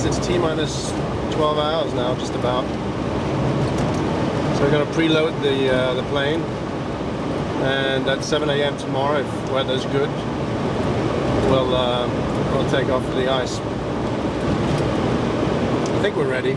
It's T-minus 12 hours now, just about. So we're going to preload the plane, and at 7 a.m. tomorrow, if weather's good, we'll take off for the ice. I think we're ready.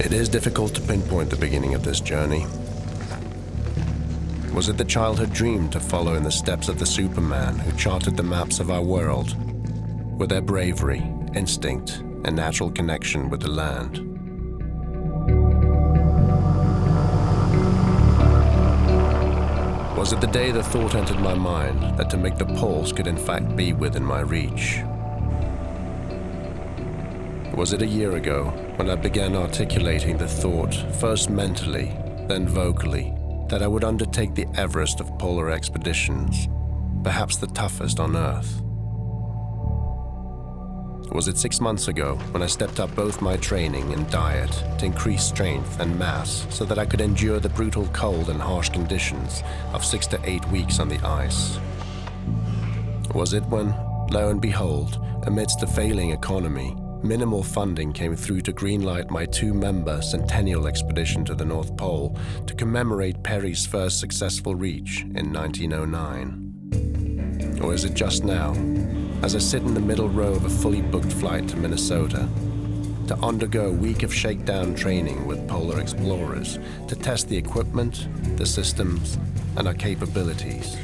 It is difficult to pinpoint the beginning of this journey. Was it the childhood dream to follow in the steps of the Superman who charted the maps of our world, with their bravery, instinct, and natural connection with the land? Was it the day the thought entered my mind that to make the poles could in fact be within my reach? Was it a year ago when I began articulating the thought, first mentally, then vocally, that I would undertake the Everest of polar expeditions, perhaps the toughest on Earth? Was it 6 months ago when I stepped up both my training and diet to increase strength and mass so that I could endure the brutal cold and harsh conditions of 6 to 8 weeks on the ice? Was it when, lo and behold, amidst a failing economy, minimal funding came through to greenlight my 2-member centennial expedition to the North Pole to commemorate Peary's first successful reach in 1909? Or is it just now, as I sit in the middle row of a fully booked flight to Minnesota, to undergo a week of shakedown training with polar explorers to test the equipment, the systems, and our capabilities?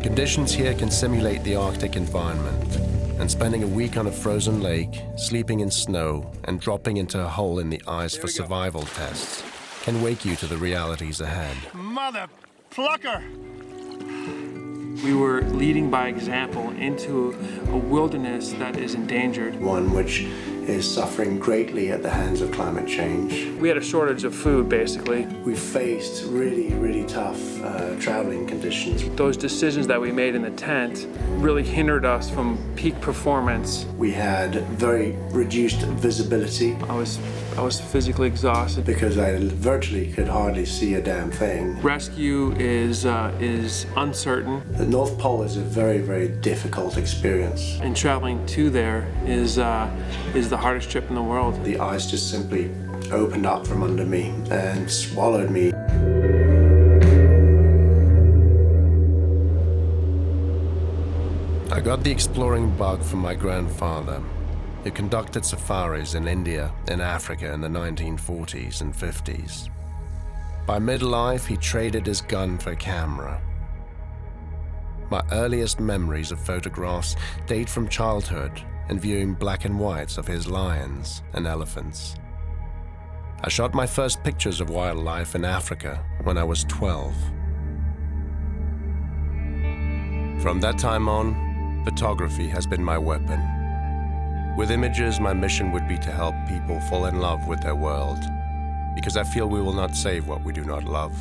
Conditions here can simulate the Arctic environment, and spending a week on a frozen lake, sleeping in snow, and dropping into a hole in the ice for survival tests can wake you to the realities ahead. Mother plucker! We were leading by example into a wilderness that is endangered. One which is suffering greatly at the hands of climate change. We had a shortage of food, basically. We faced really, really tough traveling conditions. Those decisions that we made in the tent really hindered us from peak performance. We had very reduced visibility. I was physically exhausted. Because I virtually could hardly see a damn thing. Rescue is uncertain. The North Pole is a very, very difficult experience. And traveling to there is the hardest trip in the world. The ice just simply opened up from under me and swallowed me. I got the exploring bug from my grandfather, who conducted safaris in India and Africa in the 1940s and 50s. By midlife, he traded his gun for a camera. My earliest memories of photographs date from childhood and viewing black and whites of his lions and elephants. I shot my first pictures of wildlife in Africa when I was 12. From that time on, photography has been my weapon. With images, my mission would be to help people fall in love with their world, because I feel we will not save what we do not love.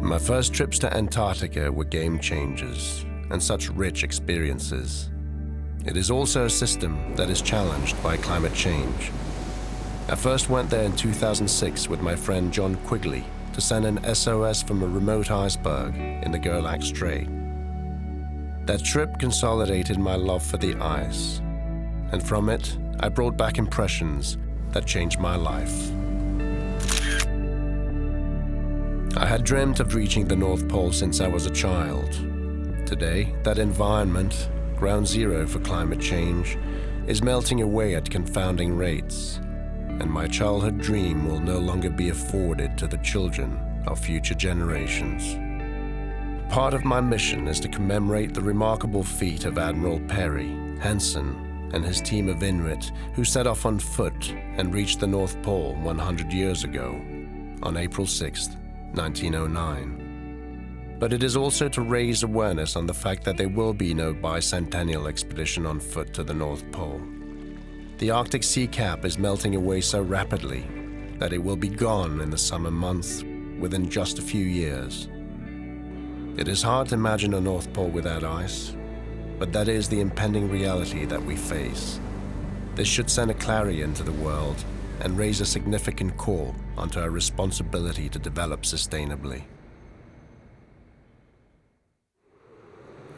My first trips to Antarctica were game changers and such rich experiences. It is also a system that is challenged by climate change. I first went there in 2006 with my friend John Quigley to send an SOS from a remote iceberg in the Gerlach Strait. That trip consolidated my love for the ice, and from it, I brought back impressions that changed my life. I had dreamt of reaching the North Pole since I was a child. Today, that environment, ground zero for climate change, is melting away at confounding rates, and my childhood dream will no longer be afforded to the children of future generations. Part of my mission is to commemorate the remarkable feat of Admiral Peary, Hansen, and his team of Inuit who set off on foot and reached the North Pole 100 years ago, on April 6th, 1909. But it is also to raise awareness on the fact that there will be no bicentennial expedition on foot to the North Pole. The Arctic sea cap is melting away so rapidly that it will be gone in the summer months within just a few years. It is hard to imagine a North Pole without ice, but that is the impending reality that we face. This should send a clarion to the world and raise a significant call onto our responsibility to develop sustainably.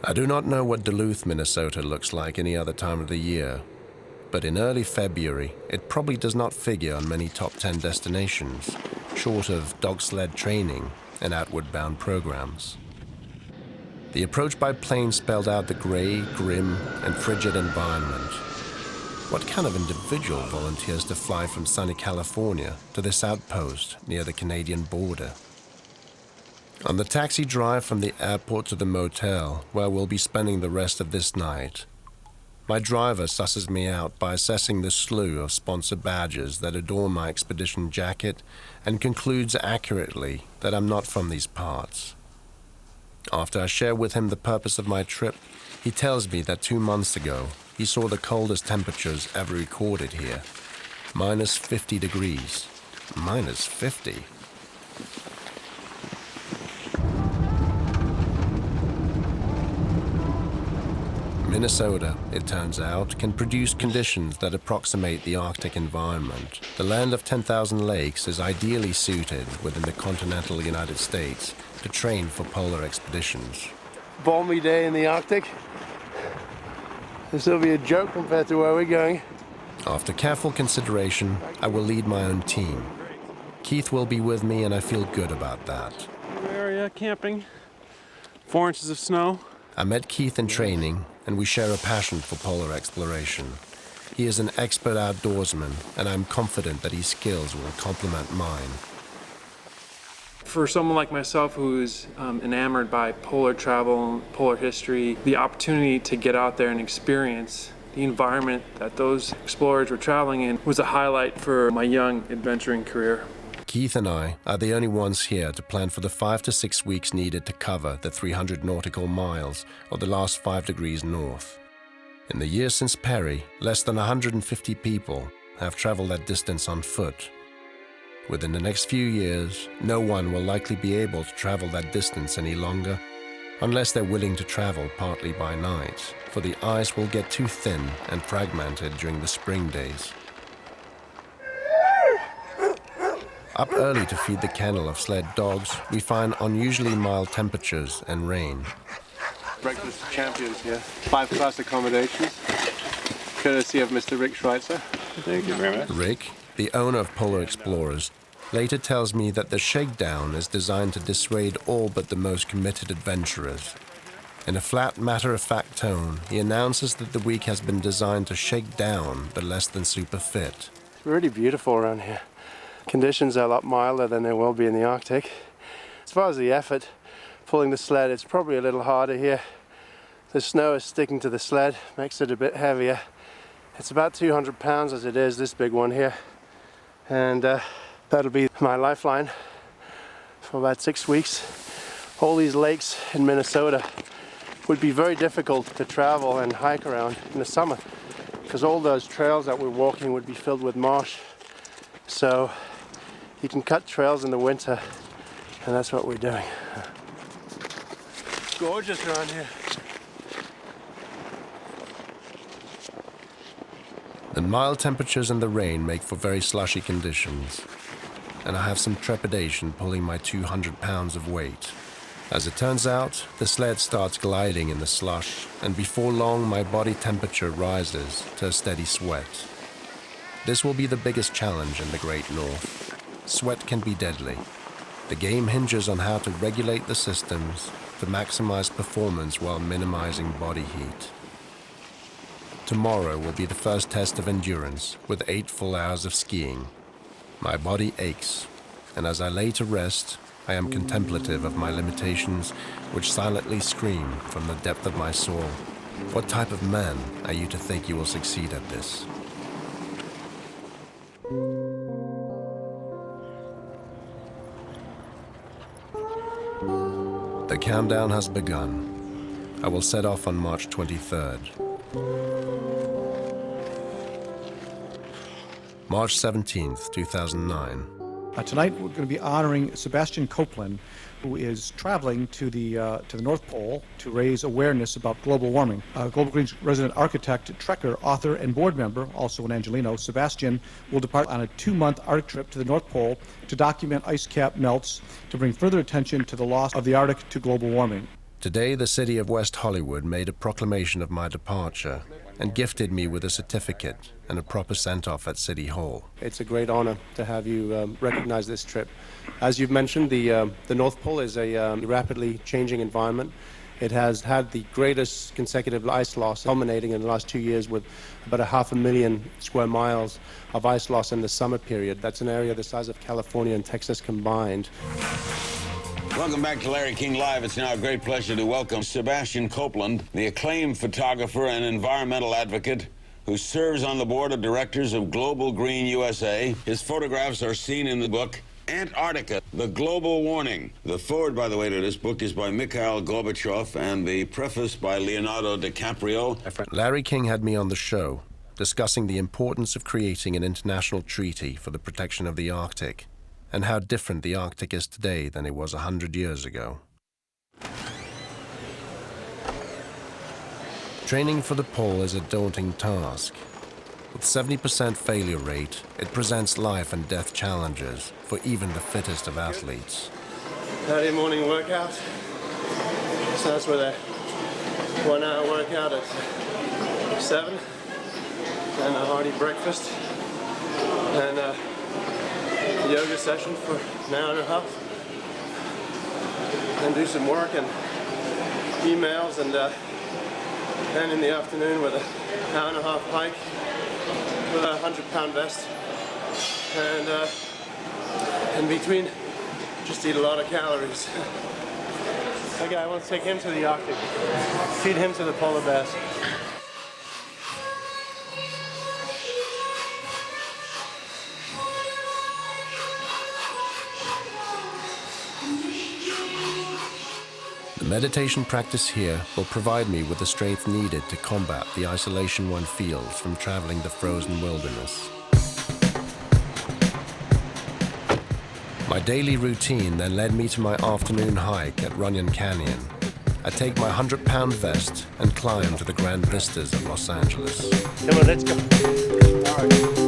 I do not know what Duluth, Minnesota looks like any other time of the year, but in early February, it probably does not figure on many top 10 destinations, short of dog sled training and outward-bound programs. The approach by plane spelled out the gray, grim, and frigid environment. What kind of individual volunteers to fly from sunny California to this outpost near the Canadian border? On the taxi drive from the airport to the motel, where we'll be spending the rest of this night, my driver susses me out by assessing the slew of sponsor badges that adorn my expedition jacket and concludes accurately that I'm not from these parts. After I share with him the purpose of my trip, he tells me that 2 months ago, he saw the coldest temperatures ever recorded here. Minus 50 degrees. Minus 50. Minnesota, it turns out, can produce conditions that approximate the Arctic environment. The land of 10,000 lakes is ideally suited within the continental United States to train for polar expeditions. Balmy day in the Arctic. This will be a joke compared to where we're going. After careful consideration, I will lead my own team. Keith will be with me, and I feel good about that. Area camping. 4 inches of snow. I met Keith in training, and we share a passion for polar exploration. He is an expert outdoorsman, and I'm confident that his skills will complement mine. For someone like myself who's enamored by polar travel, polar history, the opportunity to get out there and experience the environment that those explorers were traveling in was a highlight for my young adventuring career. Keith and I are the only ones here to plan for the 5 to 6 weeks needed to cover the 300 nautical miles of the last 5 degrees north. In the years since Perry, less than 150 people have traveled that distance on foot. Within the next few years, no one will likely be able to travel that distance any longer, unless they're willing to travel partly by night, for the ice will get too thin and fragmented during the spring days. Up early to feed the kennel of sled dogs, we find unusually mild temperatures and rain. Breakfast of champions here. 5-class accommodations, courtesy of Mr. Rick Schweitzer. Thank you very much. Rick, the owner of Polar Explorers, later tells me that the shakedown is designed to dissuade all but the most committed adventurers. In a flat, matter-of-fact tone, he announces that the week has been designed to shake down the less than super fit. It's really beautiful around here. Conditions are a lot milder than they will be in the Arctic. As far as the effort, pulling the sled, it's probably a little harder here. The snow is sticking to the sled, makes it a bit heavier. It's about 200 pounds as it is, this big one here. And that'll be my lifeline for about 6 weeks. All these lakes in Minnesota would be very difficult to travel and hike around in the summer because all those trails that we're walking would be filled with marsh. So you can cut trails in the winter, and that's what we're doing. It's gorgeous around here. The mild temperatures and the rain make for very slushy conditions, and I have some trepidation pulling my 200 pounds of weight. As it turns out, the sled starts gliding in the slush, and before long my body temperature rises to a steady sweat. This will be the biggest challenge in the Great North. Sweat can be deadly. The game hinges on how to regulate the systems to maximize performance while minimizing body heat. Tomorrow will be the first test of endurance with 8 full hours of skiing. My body aches, and as I lay to rest, I am contemplative of my limitations, which silently scream from the depth of my soul. What type of man are you to think you will succeed at this? The countdown has begun. I will set off on March 23rd. March 17th, 2009. Tonight we're going to be honoring Sebastian Copeland, who is traveling to the North Pole to raise awareness about global warming. Global Green's resident architect, trekker, author, and board member, also an Angelino, Sebastian will depart on a 2-month Arctic trip to the North Pole to document ice cap melts to bring further attention to the loss of the Arctic to global warming. Today, the city of West Hollywood made a proclamation of my departure and gifted me with a certificate and a proper send-off at City Hall. It's a great honor to have you recognize this trip. As you've mentioned, the North Pole is a rapidly changing environment. It has had the greatest consecutive ice loss, culminating in the last 2 years with about 500,000 square miles of ice loss in the summer period. That's an area the size of California and Texas combined. Welcome back to Larry King Live. It's now a great pleasure to welcome Sebastian Copeland, the acclaimed photographer and environmental advocate who serves on the board of directors of Global Green USA. His photographs are seen in the book Antarctica, The Global Warning. The foreword, by the way, to this book is by Mikhail Gorbachev and the preface by Leonardo DiCaprio. Larry King had me on the show discussing the importance of creating an international treaty for the protection of the Arctic, and how different the Arctic is today than it was 100 years ago. Training for the pole is a daunting task. With 70% failure rate, it presents life and death challenges for even the fittest of athletes. Early morning workout. Starts with a 1-hour workout at 7, and a hearty breakfast, and a yoga session for an hour and a half, and do some work and emails, and then in the afternoon with an hour and a half hike with a 100-pound vest, and in between just eat a lot of calories. Okay, I want to take him to the Arctic, feed him to the polar bears. The meditation practice here will provide me with the strength needed to combat the isolation one feels from traveling the frozen wilderness. My daily routine then led me to my afternoon hike at Runyon Canyon. I take my 100-pound vest and climb to the grand vistas of Los Angeles. Come on, let's go. All right.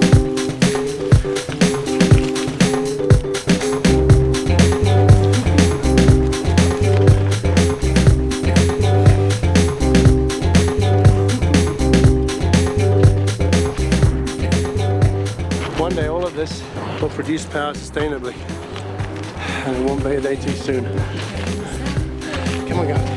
One day all of this will produce power sustainably, and it won't be a day too soon. Come on, guys.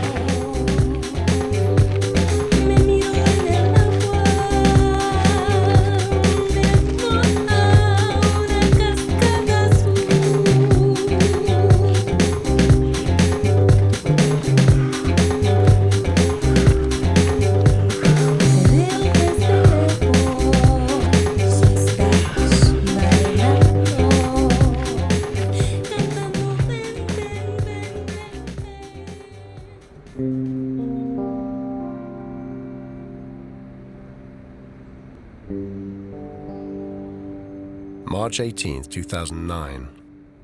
March 18th, 2009.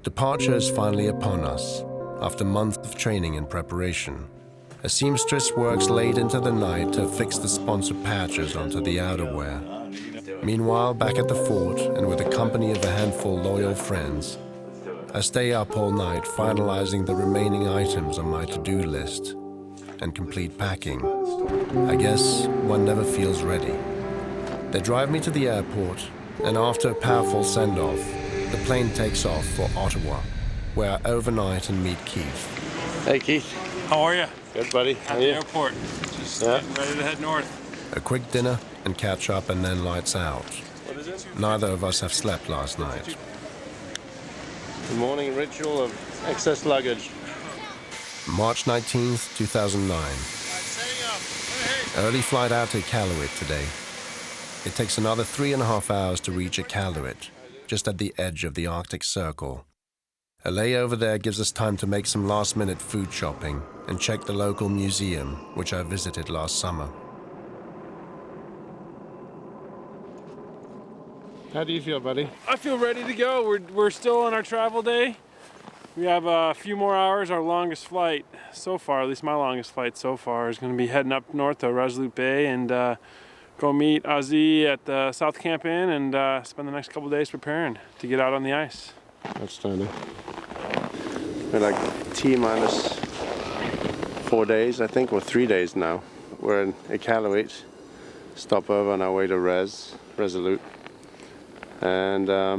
Departure is finally upon us, after months of training and preparation. A seamstress works late into the night to fix the sponsor patches onto the outerwear. Meanwhile, back at the fort, and with a company of a handful loyal friends, I stay up all night finalizing the remaining items on my to-do list and complete packing. I guess one never feels ready. They drive me to the airport, and after a powerful send-off, the plane takes off for Ottawa, where I overnight and meet Keith. Hey, Keith. How are you? Good, buddy. At the airport. Just getting ready to head north. A quick dinner and catch up, and then lights out. What is it? Neither of us have slept last night. The morning ritual of excess luggage. March 19th, 2009. Early flight out to Iqaluit today. It takes another 3.5 hours to reach Iqaluit, just at the edge of the Arctic Circle. A layover there gives us time to make some last-minute food shopping and check the local museum, which I visited last summer. How do you feel, buddy? I feel ready to go. We're still on our travel day. We have a few more hours. Our longest flight so far, at least my longest flight so far, is going to be heading up north to Resolute Bay and go meet Ozzy at the South Camp Inn and spend the next couple days preparing to get out on the ice. Outstanding. We're like T-minus 4 days, I think, or 3 days now. We're in Iqaluit, stop over on our way to Resolute. And I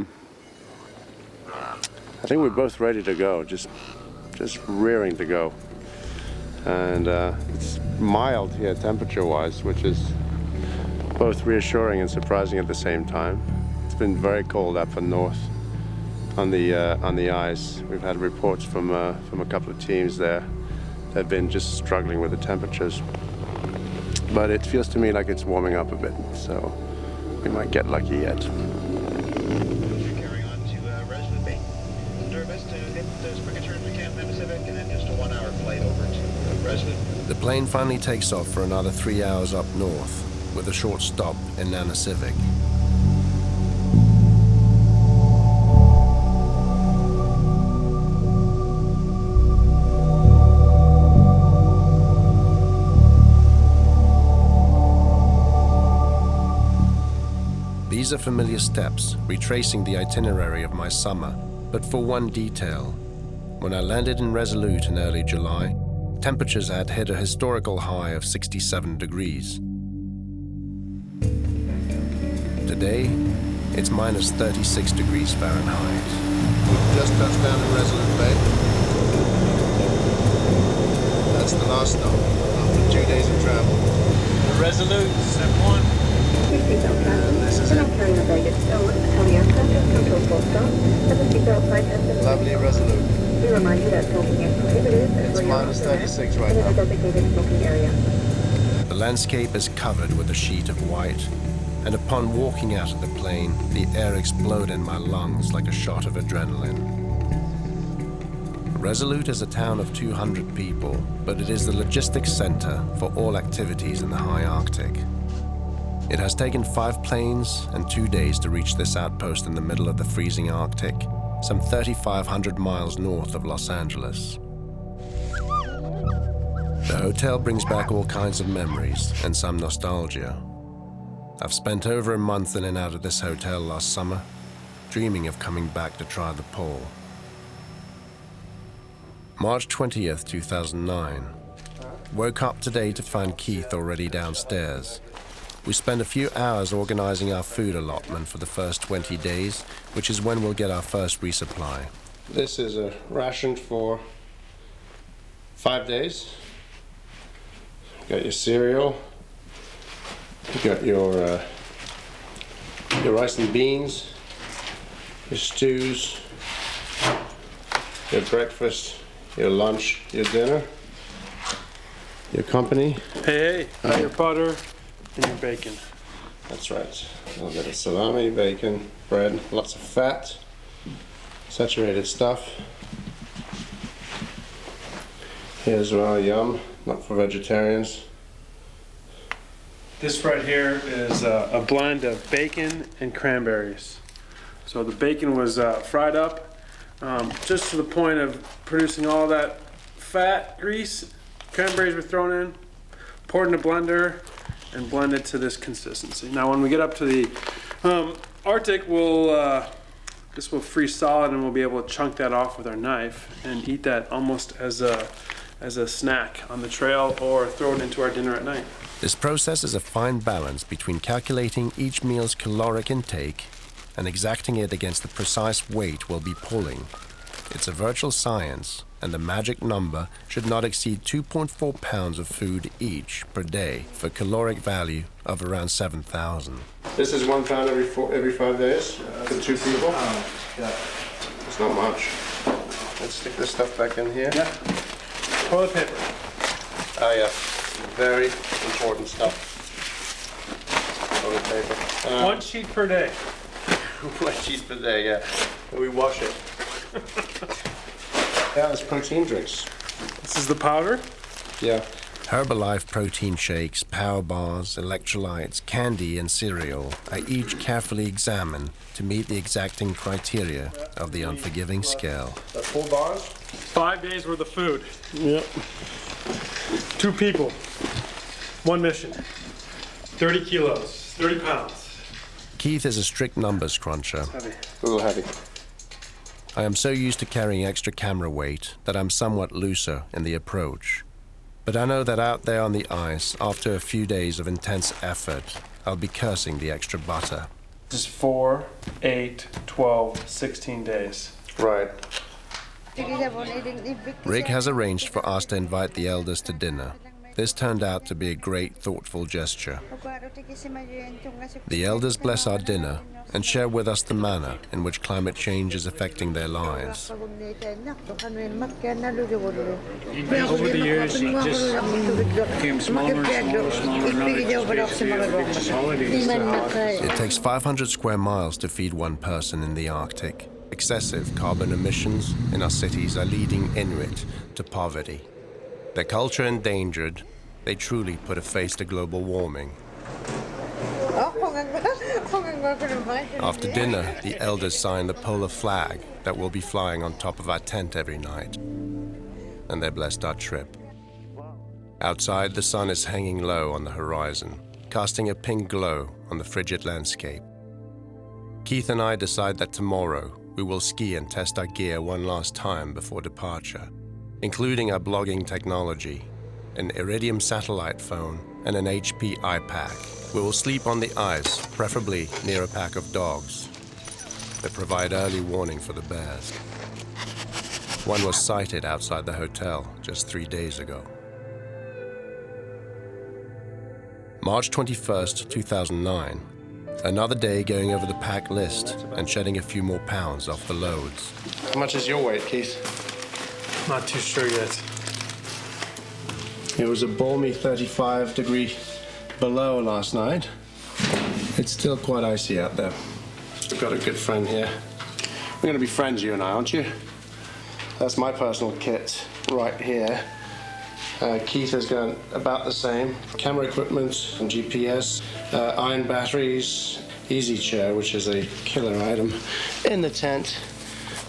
think we're both ready to go, just rearing to go. And it's mild here temperature-wise, which is both reassuring and surprising at the same time. It's been very cold up and north on the ice. We've had reports from a couple of teams there that have been just struggling with the temperatures. But it feels to me like it's warming up a bit, so we might get lucky yet. Carrying on to Resolute Bay. Do our best to hit as quick a turn as we can in the Pacific, and then just a 1 hour flight over to Resolute. The plane finally takes off for another 3 hours up north, with a short stop in Nanisivik. These are familiar steps, retracing the itinerary of my summer, but for one detail. When I landed in Resolute in early July, temperatures had hit a historical high of 67 degrees. Today, it's minus 36 degrees Fahrenheit. We've just touched down in Resolute Bay. That's the last stop after 2 days of travel. The Resolute, step 1. This is it. Lovely Resolute. We remind you that smoking is prohibited. It's minus 36 right now. now. Designated smoking area. The landscape is covered with a sheet of white, and upon walking out of the plane, the air exploded in my lungs like a shot of adrenaline. Resolute is a town of 200 people, but it is the logistics center for all activities in the high Arctic. It has taken 5 planes and 2 days to reach this outpost in the middle of the freezing Arctic, some 3,500 miles north of Los Angeles. The hotel brings back all kinds of memories and some nostalgia. I've spent over a month in and out of this hotel last summer, dreaming of coming back to try the pole. March 20th, 2009. Woke up today to find Keith already downstairs. We spent a few hours organizing our food allotment for the first 20 days, which is when we'll get our first resupply. This is a ration for 5 days. You got your cereal. You got your rice and beans, your stews, your breakfast, your lunch, your dinner, your company. Hey, your butter and your bacon. That's right. A little bit of salami, bacon, bread, lots of fat, saturated stuff. Here as well, yum, not for vegetarians. This right here is a blend of bacon and cranberries. So the bacon was fried up just to the point of producing all that fat, grease. Cranberries were thrown in, poured in a blender, and blended to this consistency. Now when we get up to the Arctic, this will freeze solid and we'll be able to chunk that off with our knife and eat that almost as a snack on the trail or throw it into our dinner at night. This process is a fine balance between calculating each meal's caloric intake and exacting it against the precise weight we'll be pulling. It's a virtual science, and the magic number should not exceed 2.4 pounds of food each per day for a caloric value of around 7,000. This is 1 pound every 5 days for 2 people. Yeah. It's not much. Let's stick this stuff back in here. Yeah. Toilet paper. Oh yeah, very important stuff. Toilet paper. 1 sheet per day. 1 sheet per day, yeah. And we wash it. Yeah, there's protein drinks. This is the powder? Yeah. Herbalife protein shakes, power bars, electrolytes, candy, and cereal are each carefully examined to meet the exacting criteria of the unforgiving scale. The 4 bars? 5 days worth of food. Yep. 2 people. 1 mission. 30 kilos. 30 pounds. Keith is a strict numbers cruncher. Heavy. A little heavy. I am so used to carrying extra camera weight that I'm somewhat looser in the approach. But I know that out there on the ice, after a few days of intense effort, I'll be cursing the extra butter. This is 4, 8, 12, 16 days. Right. Rick has arranged for us to invite the elders to dinner. This turned out to be a great, thoughtful gesture. The elders bless our dinner and share with us the manner in which climate change is affecting their lives. Over the years, it just became smaller and smaller. It takes 500 square miles to feed one person in the Arctic. Excessive carbon emissions in our cities are leading Inuit to poverty. Their culture endangered, they truly put a face to global warming. After dinner, the elders sign the polar flag that will be flying on top of our tent every night. And they blessed our trip. Outside, the sun is hanging low on the horizon, casting a pink glow on the frigid landscape. Keith and I decide that tomorrow we will ski and test our gear one last time before departure, including our blogging technology, an Iridium satellite phone, and an HP iPack. We will sleep on the ice, preferably near a pack of dogs that provide early warning for the bears. One was sighted outside the hotel just 3 days ago. March 21st, 2009. Another day going over the pack list and shedding a few more pounds off the loads. How much is your weight, Keith? Not too sure yet. It was a balmy 35 degree below last night. It's still quite icy out there. I've got a good friend here. We're going to be friends, you and I, aren't you? That's my personal kit right here. Keith has got about the same. Camera equipment and GPS, iron batteries, easy chair, which is a killer item in the tent.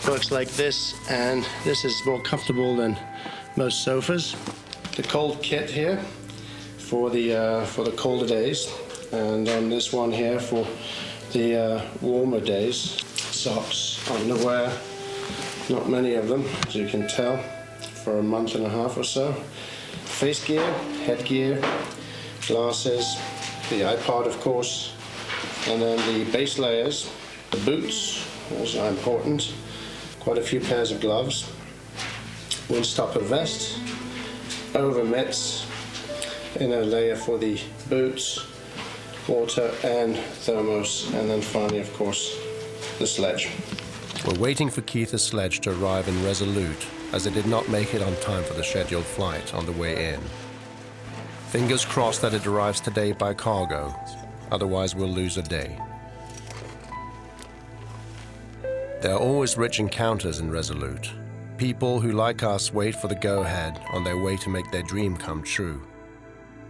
Works like this, and this is more comfortable than most sofas. The cold kit here for the colder days, and then this one here for the warmer days. Socks, underwear, not many of them, as you can tell, for a month and a half or so. Face gear, headgear, glasses, the iPod, of course, and then the base layers, the boots, those are important. Quite a few pairs of gloves, windstopper vest, over mitts, inner layer for the boots, water and thermos, and then finally, of course, the sledge. We're waiting for Keith's sledge to arrive in Resolute, as it did not make it on time for the scheduled flight on the way in. Fingers crossed that it arrives today by cargo, otherwise we'll lose a day. There are always rich encounters in Resolute. People who, like us, wait for the go-ahead on their way to make their dream come true.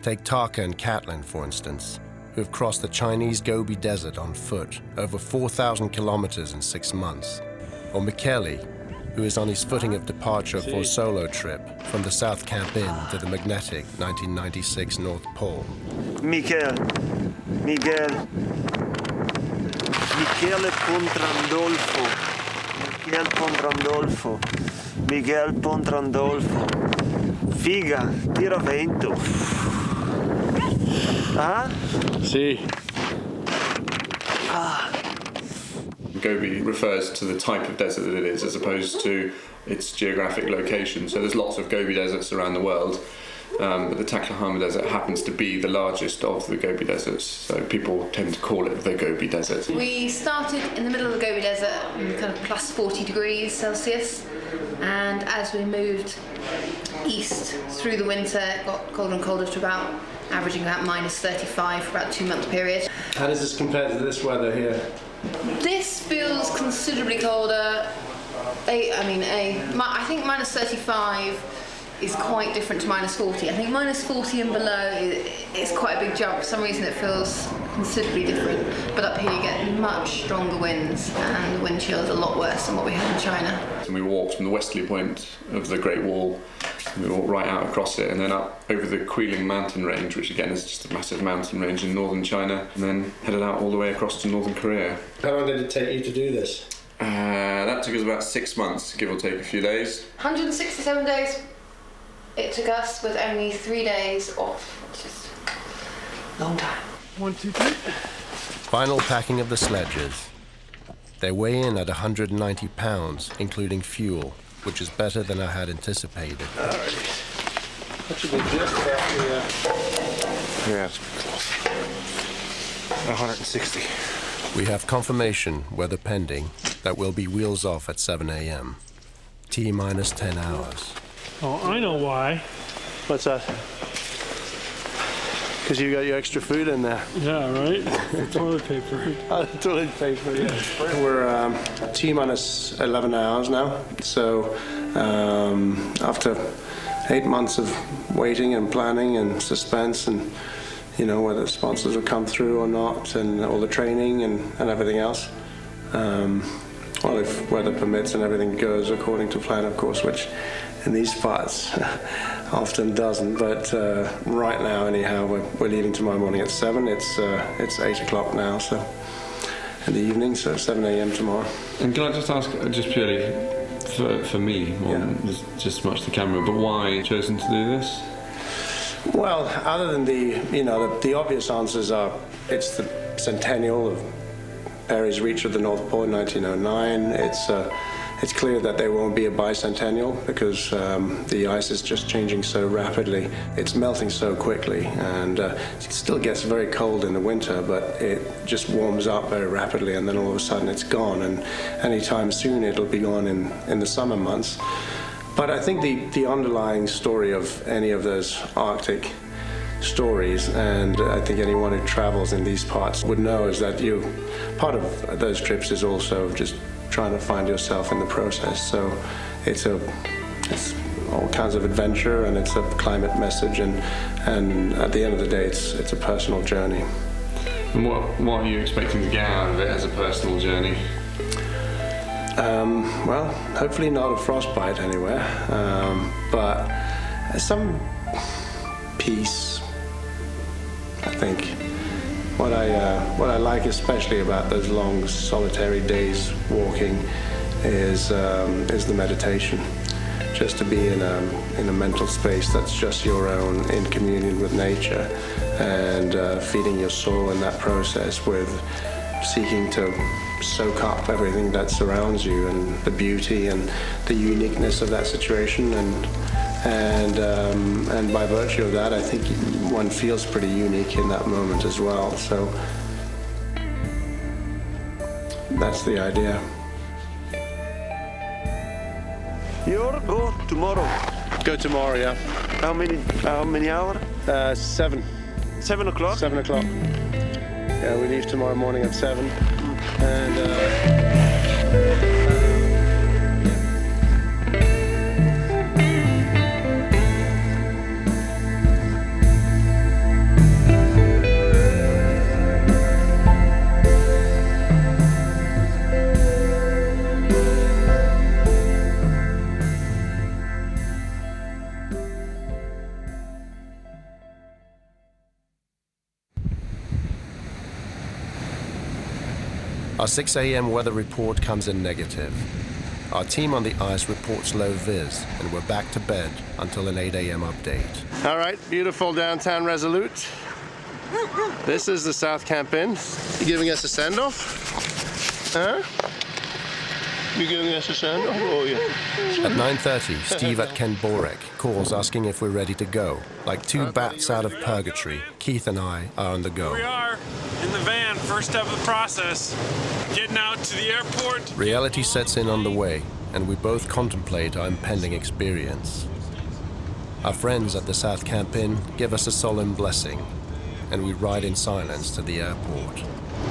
Take Taka and Catlin, for instance, who have crossed the Chinese Gobi Desert on foot, over 4,000 kilometers in 6 months. Or Michele, who is on his footing of departure for a solo trip from the South Camp Inn to the magnetic 1996 North Pole. Michele Pontrandolfo. Figa, tiravento. Ah? See. Gobi refers to the type of desert that it is as opposed to its geographic location. So there's lots of Gobi deserts around the world, but the Taklahama Desert happens to be the largest of the Gobi deserts, so people tend to call it the Gobi Desert. We started in the middle of the Gobi Desert, kind of plus 40 degrees Celsius, and as we moved east through the winter, it got colder and colder to about averaging about minus 35 for about a 2-month period. How does this compare to this weather here? This feels considerably colder. I think minus 35 is quite different to minus 40. I think minus 40 and below is quite a big jump. For some reason it feels considerably different, but up here you get much stronger winds and the wind chill is a lot worse than what we had in China. And we walked from the westerly point of the Great Wall, and we walked right out across it and then up over the Queeling mountain range, which again is just a massive mountain range in northern China, and then headed out all the way across to northern Korea. How long did it take you to do this? That took us about 6 months, give or take a few days. 167 days it took us with only 3 days off. It's just a long time. 1, 2, 3. Final packing of the sledges. They weigh in at 190 pounds, including fuel, which is better than I had anticipated. Alrighty. That should be just about the... Yeah, it's close. 160. We have confirmation, weather pending, that we'll be wheels off at 7 a.m. T minus 10 hours. Oh, I know why. What's that? Because you got your extra food in there. Yeah, right? The toilet paper. Toilet paper, yeah. We're T minus 11 hours now. So after 8 months of waiting and planning and suspense and whether sponsors will come through or not and all the training and everything else. Well, if weather permits and everything goes according to plan, of course, which in these parts often doesn't, but right now anyhow we're leaving tomorrow morning at 7. It's 8 o'clock now, so in the evening, so 7 a.m. tomorrow. And can I just ask, just purely for me, more than just much the camera, but why you chosen to do this? Well, other than the obvious answers are it's the centennial of Peary's reach of the North Pole in 1909. It's clear that there won't be a bicentennial because the ice is just changing so rapidly. It's melting so quickly, and it still gets very cold in the winter, but it just warms up very rapidly, and then all of a sudden it's gone, and anytime soon it'll be gone in the summer months. But I think the underlying story of any of those Arctic stories, and I think anyone who travels in these parts would know, is that part of those trips is also just trying to find yourself in the process. So it's all kinds of adventure, and it's a climate message, and at the end of the day it's a personal journey. And what are you expecting to get out of it as a personal journey? Well, hopefully not a frostbite anywhere, but some peace, I think. What I like especially about those long solitary days walking is the meditation. Just to be in a mental space that's just your own, in communion with nature, and feeding your soul in that process with seeking to soak up everything that surrounds you and the beauty and the uniqueness of that situation, and by virtue of that, I think one feels pretty unique in that moment as well. So that's the idea. You'll go tomorrow. Go tomorrow, yeah. How many hours? 7. 7 o'clock? 7 o'clock. Yeah, we leave tomorrow morning at 7. And Our 6 a.m. weather report comes in negative. Our team on the ice reports low vis, and we're back to bed until an 8 a.m. update. all right, beautiful downtown Resolute. This is the South Camp Inn. You giving us a send-off? Huh? You giving us a send-off? Oh, yeah. At 9:30, Steve at Ken Borek calls asking if we're ready to go. Like two bats out of purgatory, Keith and I are on the go. Here we are in the van, first step of the process. Getting out to the airport. Reality sets in on the way, and we both contemplate our impending experience. Our friends at the South Camp Inn give us a solemn blessing, and we ride in silence to the airport.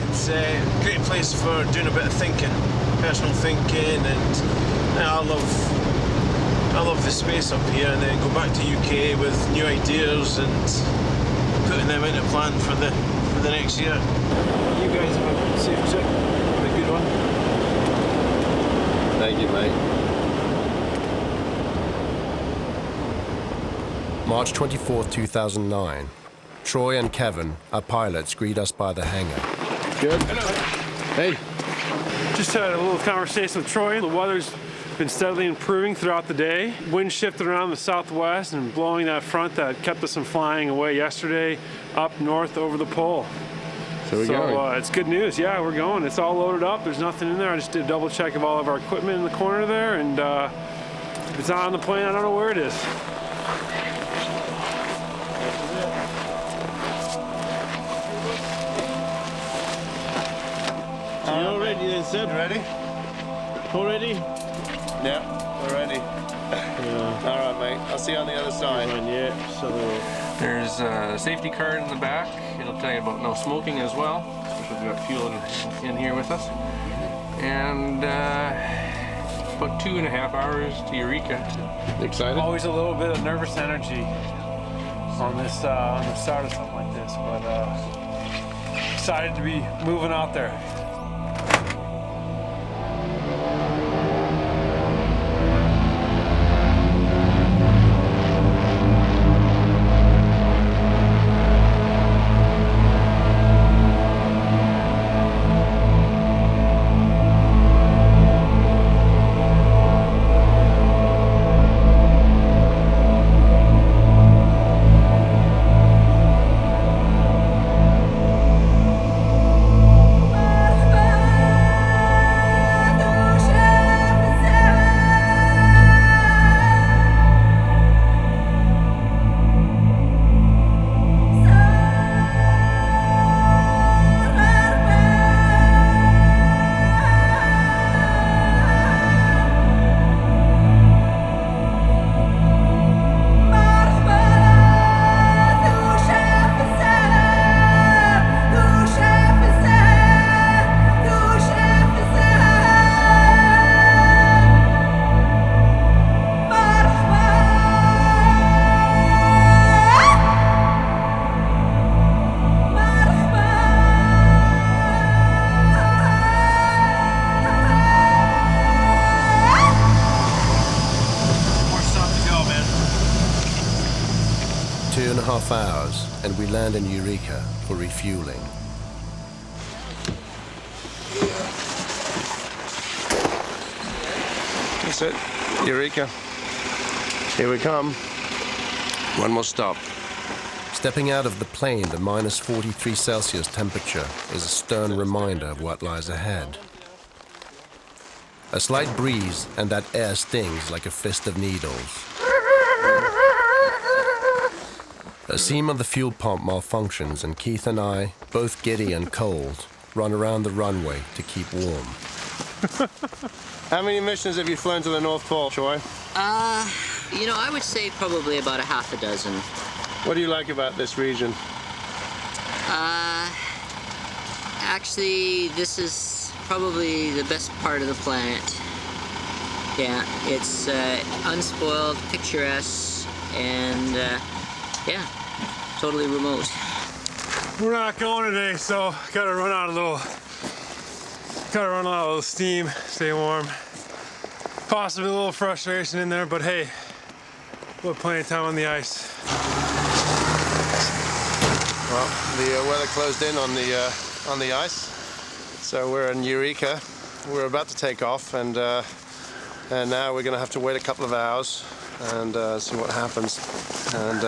It's a great place for doing a bit of thinking, personal thinking, and Yeah, I love the space up here, and then go back to UK with new ideas and putting them into plan for the next year. You guys have a safe trip, have a good one. Thank you, mate. March 24th, 2009. Troy and Kevin, our pilots, greet us by the hangar. Good. Hey. Just had a little conversation with Troy. The weather's been steadily improving throughout the day. Wind shifted around the southwest and blowing that front that kept us from flying away yesterday up north over the pole. So we're going. It's good news. Yeah, we're going. It's all loaded up. There's nothing in there. I just did a double check of all of our equipment in the corner there, and if it's not on the plane, I don't know where it is. You all ready then, Seb? Ready? All ready? Yeah, we're ready. All right, mate. I'll see you on the other side. Yeah, so There's a safety card in the back. It'll tell you about no smoking as well, because we've got fuel in here with us. And about 2.5 hours to Eureka. Excited? Always a little bit of nervous energy on the start of something like this, but excited to be moving out there. Hours, and we land in Eureka for refueling. That's it. Eureka. Here we come. One more stop. Stepping out of the plane, the minus 43 Celsius temperature is a stern reminder of what lies ahead. A slight breeze, and that air stings like a fist of needles. A seam of the fuel pump malfunctions, and Keith and I, both giddy and cold, run around the runway to keep warm. How many missions have you flown to the North Pole, Troy? You know, I would say probably about a half a dozen. What do you like about this region? Actually, this is probably the best part of the planet. Yeah, it's unspoiled, picturesque, and yeah, totally remote. We're not going today, so gotta run out a little steam, stay warm. Possibly a little frustration in there, but hey, we'll have plenty of time on the ice. Well, the weather closed in on the ice, so we're in Eureka. We're about to take off, and now we're going to have to wait a couple of hours and see what happens, and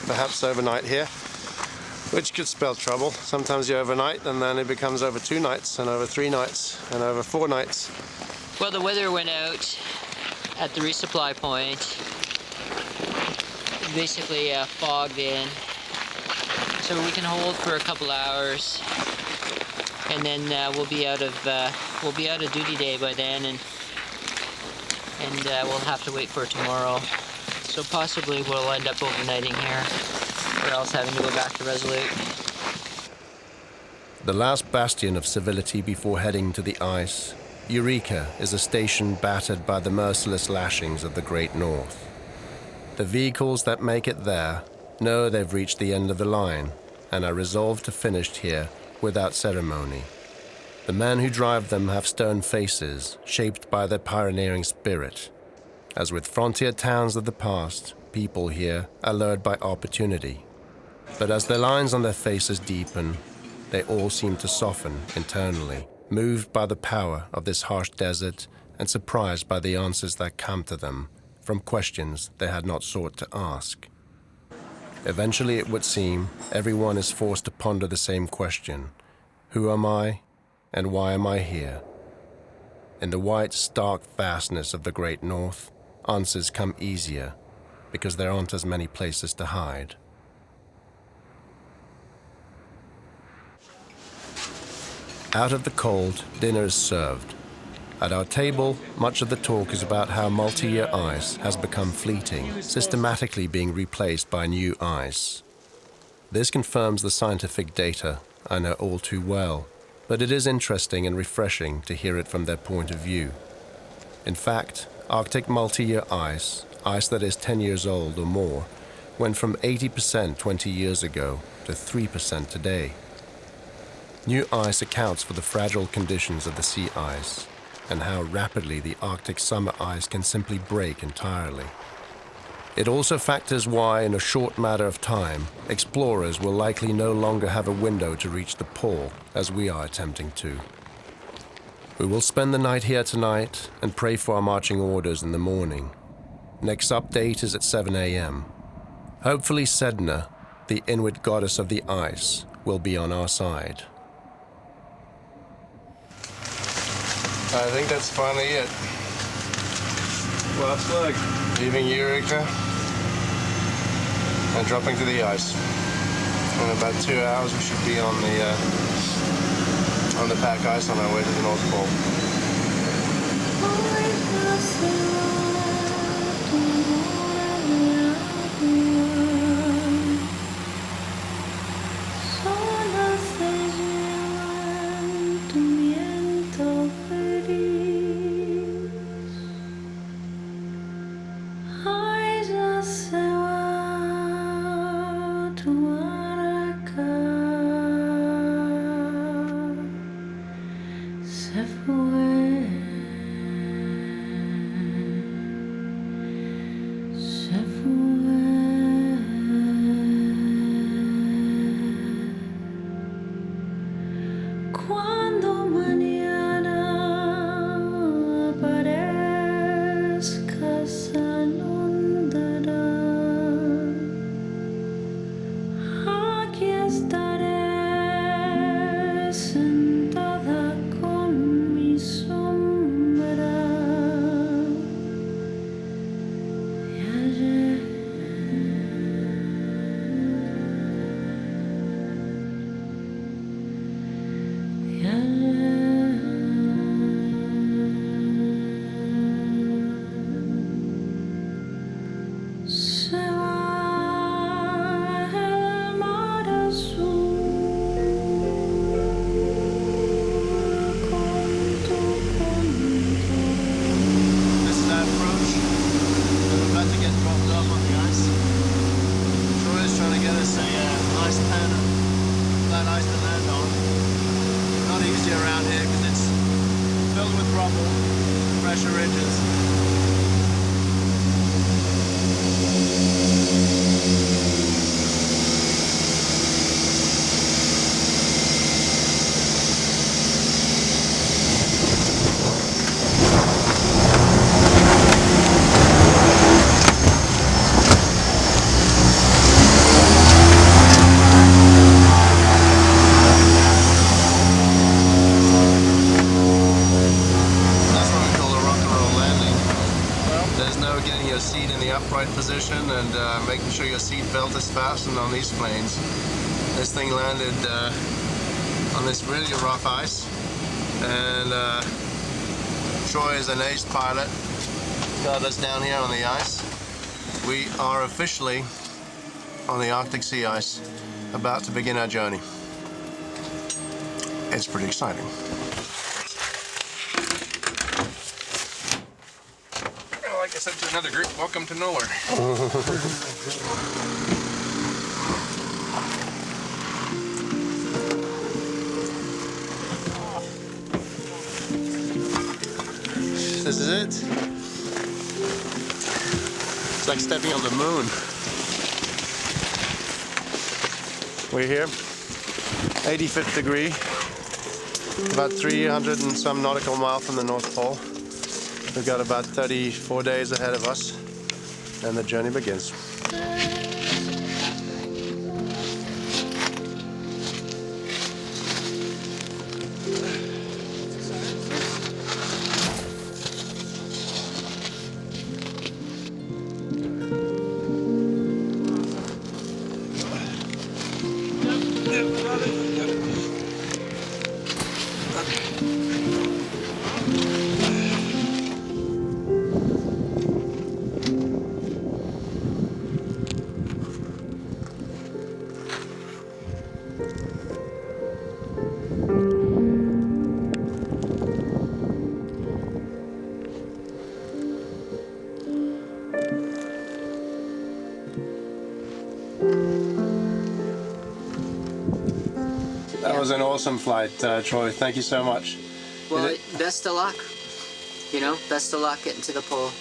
perhaps overnight here, which could spell trouble. Sometimes you overnight, and then it becomes over 2 nights, and over 3 nights, and over 4 nights. Well, the weather went out at the resupply point. Basically fogged in, so we can hold for a couple hours, and then we'll be out of duty day by then, and we'll have to wait for tomorrow. So possibly we'll end up overnighting here, or else having to go back to Resolute. The last bastion of civility before heading to the ice, Eureka is a station battered by the merciless lashings of the Great North. The vehicles that make it there know they've reached the end of the line and are resolved to finish here without ceremony. The men who drive them have stern faces shaped by their pioneering spirit. As with frontier towns of the past, people here are lured by opportunity. But as the lines on their faces deepen, they all seem to soften internally, moved by the power of this harsh desert and surprised by the answers that come to them from questions they had not sought to ask. Eventually, it would seem, everyone is forced to ponder the same question: who am I, and why am I here? In the white, stark vastness of the Great North, answers come easier because there aren't as many places to hide. Out of the cold, dinner is served. At our table, much of the talk is about how multi-year ice has become fleeting, systematically being replaced by new ice. This confirms the scientific data I know all too well, but it is interesting and refreshing to hear it from their point of view. In fact, Arctic multi-year ice that is 10 years old or more, went from 80% 20 years ago to 3% today. New ice accounts for the fragile conditions of the sea ice and how rapidly the Arctic summer ice can simply break entirely. It also factors why, in a short matter of time, explorers will likely no longer have a window to reach the pole as we are attempting to. We will spend the night here tonight and pray for our marching orders in the morning. Next update is at 7 a.m. Hopefully Sedna, the Inuit goddess of the ice, will be on our side. I think that's finally it. Last leg. Leaving Eureka and dropping to the ice. In about 2 hours, we should be on the pack ice on our way to the North Pole. Position and making sure your seat belt is fastened on these planes. This thing landed on this really rough ice, and Troy is an ace pilot, got us down here on the ice. We are officially on the Arctic sea ice, about to begin our journey. It's pretty exciting. another group. Welcome to nowhere. This is it. It's like stepping on the moon. We're here, 85th degree, about 300 and some nautical miles from the North Pole. We've got about 34 days ahead of us, and the journey begins. That was an awesome flight, Troy. Thank you so much. Well, best of luck. You know, best of luck getting to the pole.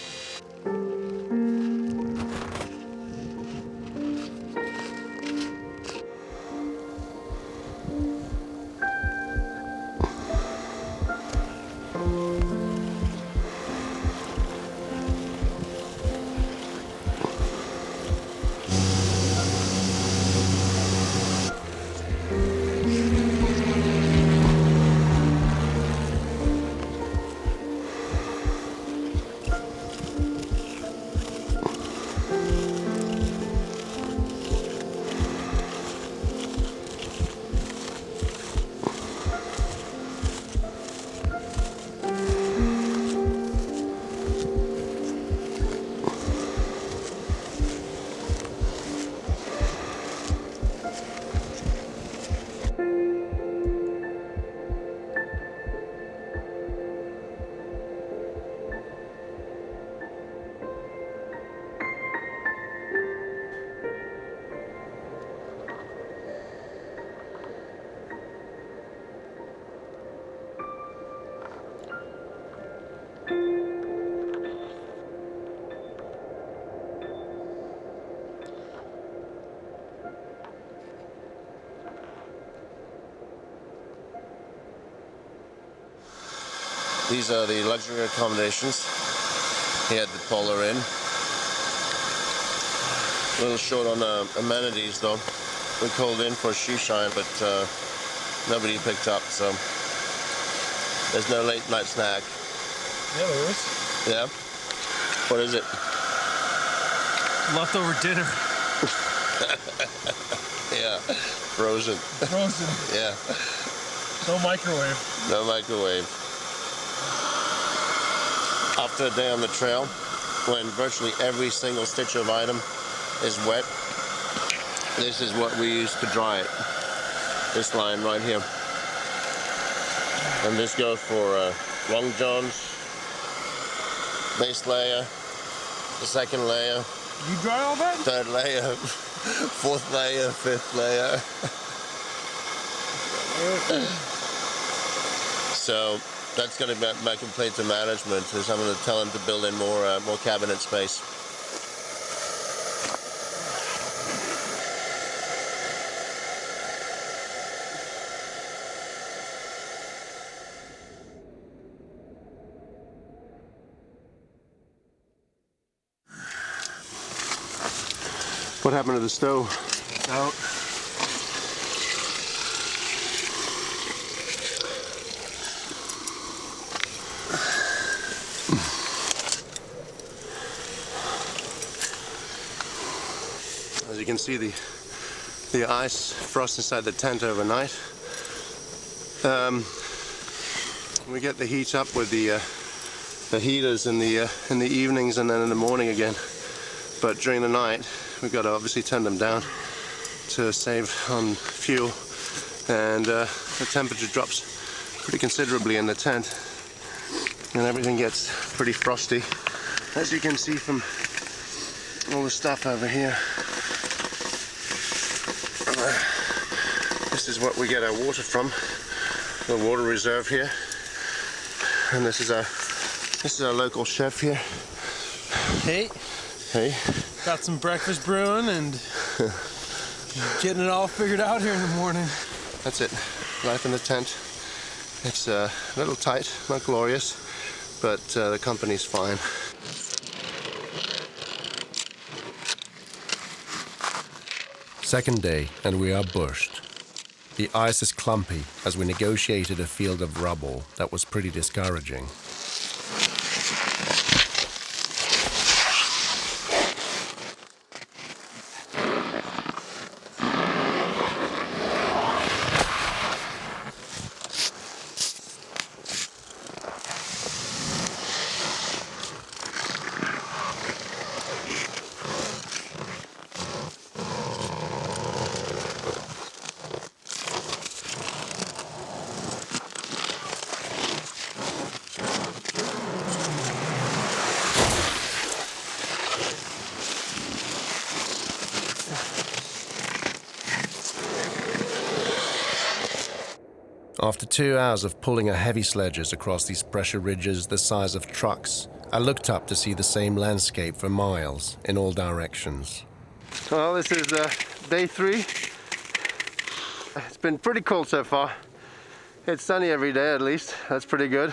These are the luxury accommodations here at the Polar Inn. A little short on amenities though. We called in for a shoe shine, but nobody picked up, so there's no late night snack. Yeah, there is. Yeah? What is it? Leftover dinner. Yeah, frozen. Frozen. Yeah. No microwave. No microwave. After a day on the trail, when virtually every single stitch of item is wet, this is what we use to dry it. This line right here. And this goes for long johns, base layer, the second layer. You dry all that? Third layer, fourth layer, fifth layer. So that's going to be my complaint to management, is I'm going to tell them to build in more cabinet space. What happened to the stove? It's out. As you can see, the ice frost inside the tent overnight. We get the heat up with the heaters in the evenings and then in the morning again. But during the night, we've got to obviously turn them down to save on fuel, and the temperature drops pretty considerably in the tent, and everything gets pretty frosty As you can see from all the stuff over here, this is what we get our water from, the water reserve here. And this is our local chef here. Hey. Hey. Got some breakfast brewing and getting it all figured out here in the morning. That's it. Life in the tent. It's a little tight, not glorious, but the company's fine. Second day, and we are bushed. The ice is clumpy as we negotiated a field of rubble that was pretty discouraging. After 2 hours of pulling a heavy sledges across these pressure ridges the size of trucks, I looked up to see the same landscape for miles in all directions. Well, this is day 3. It's been pretty cold so far. It's sunny every day at least, that's pretty good.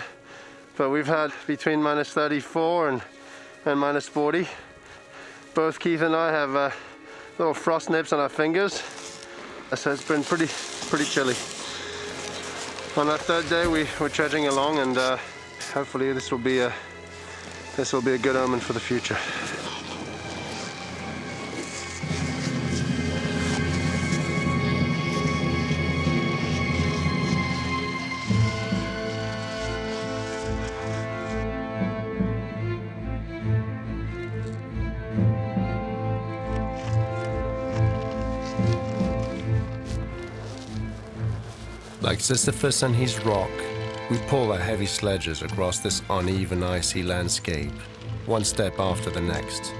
But we've had between minus 34 and minus 40. Both Keith and I have little frost nips on our fingers. So it's been pretty chilly. On our third day, we're trudging along, and hopefully this will be a good omen for the future. Like Sisyphus and his rock, we pull our heavy sledges across this uneven, icy landscape, one step after the next,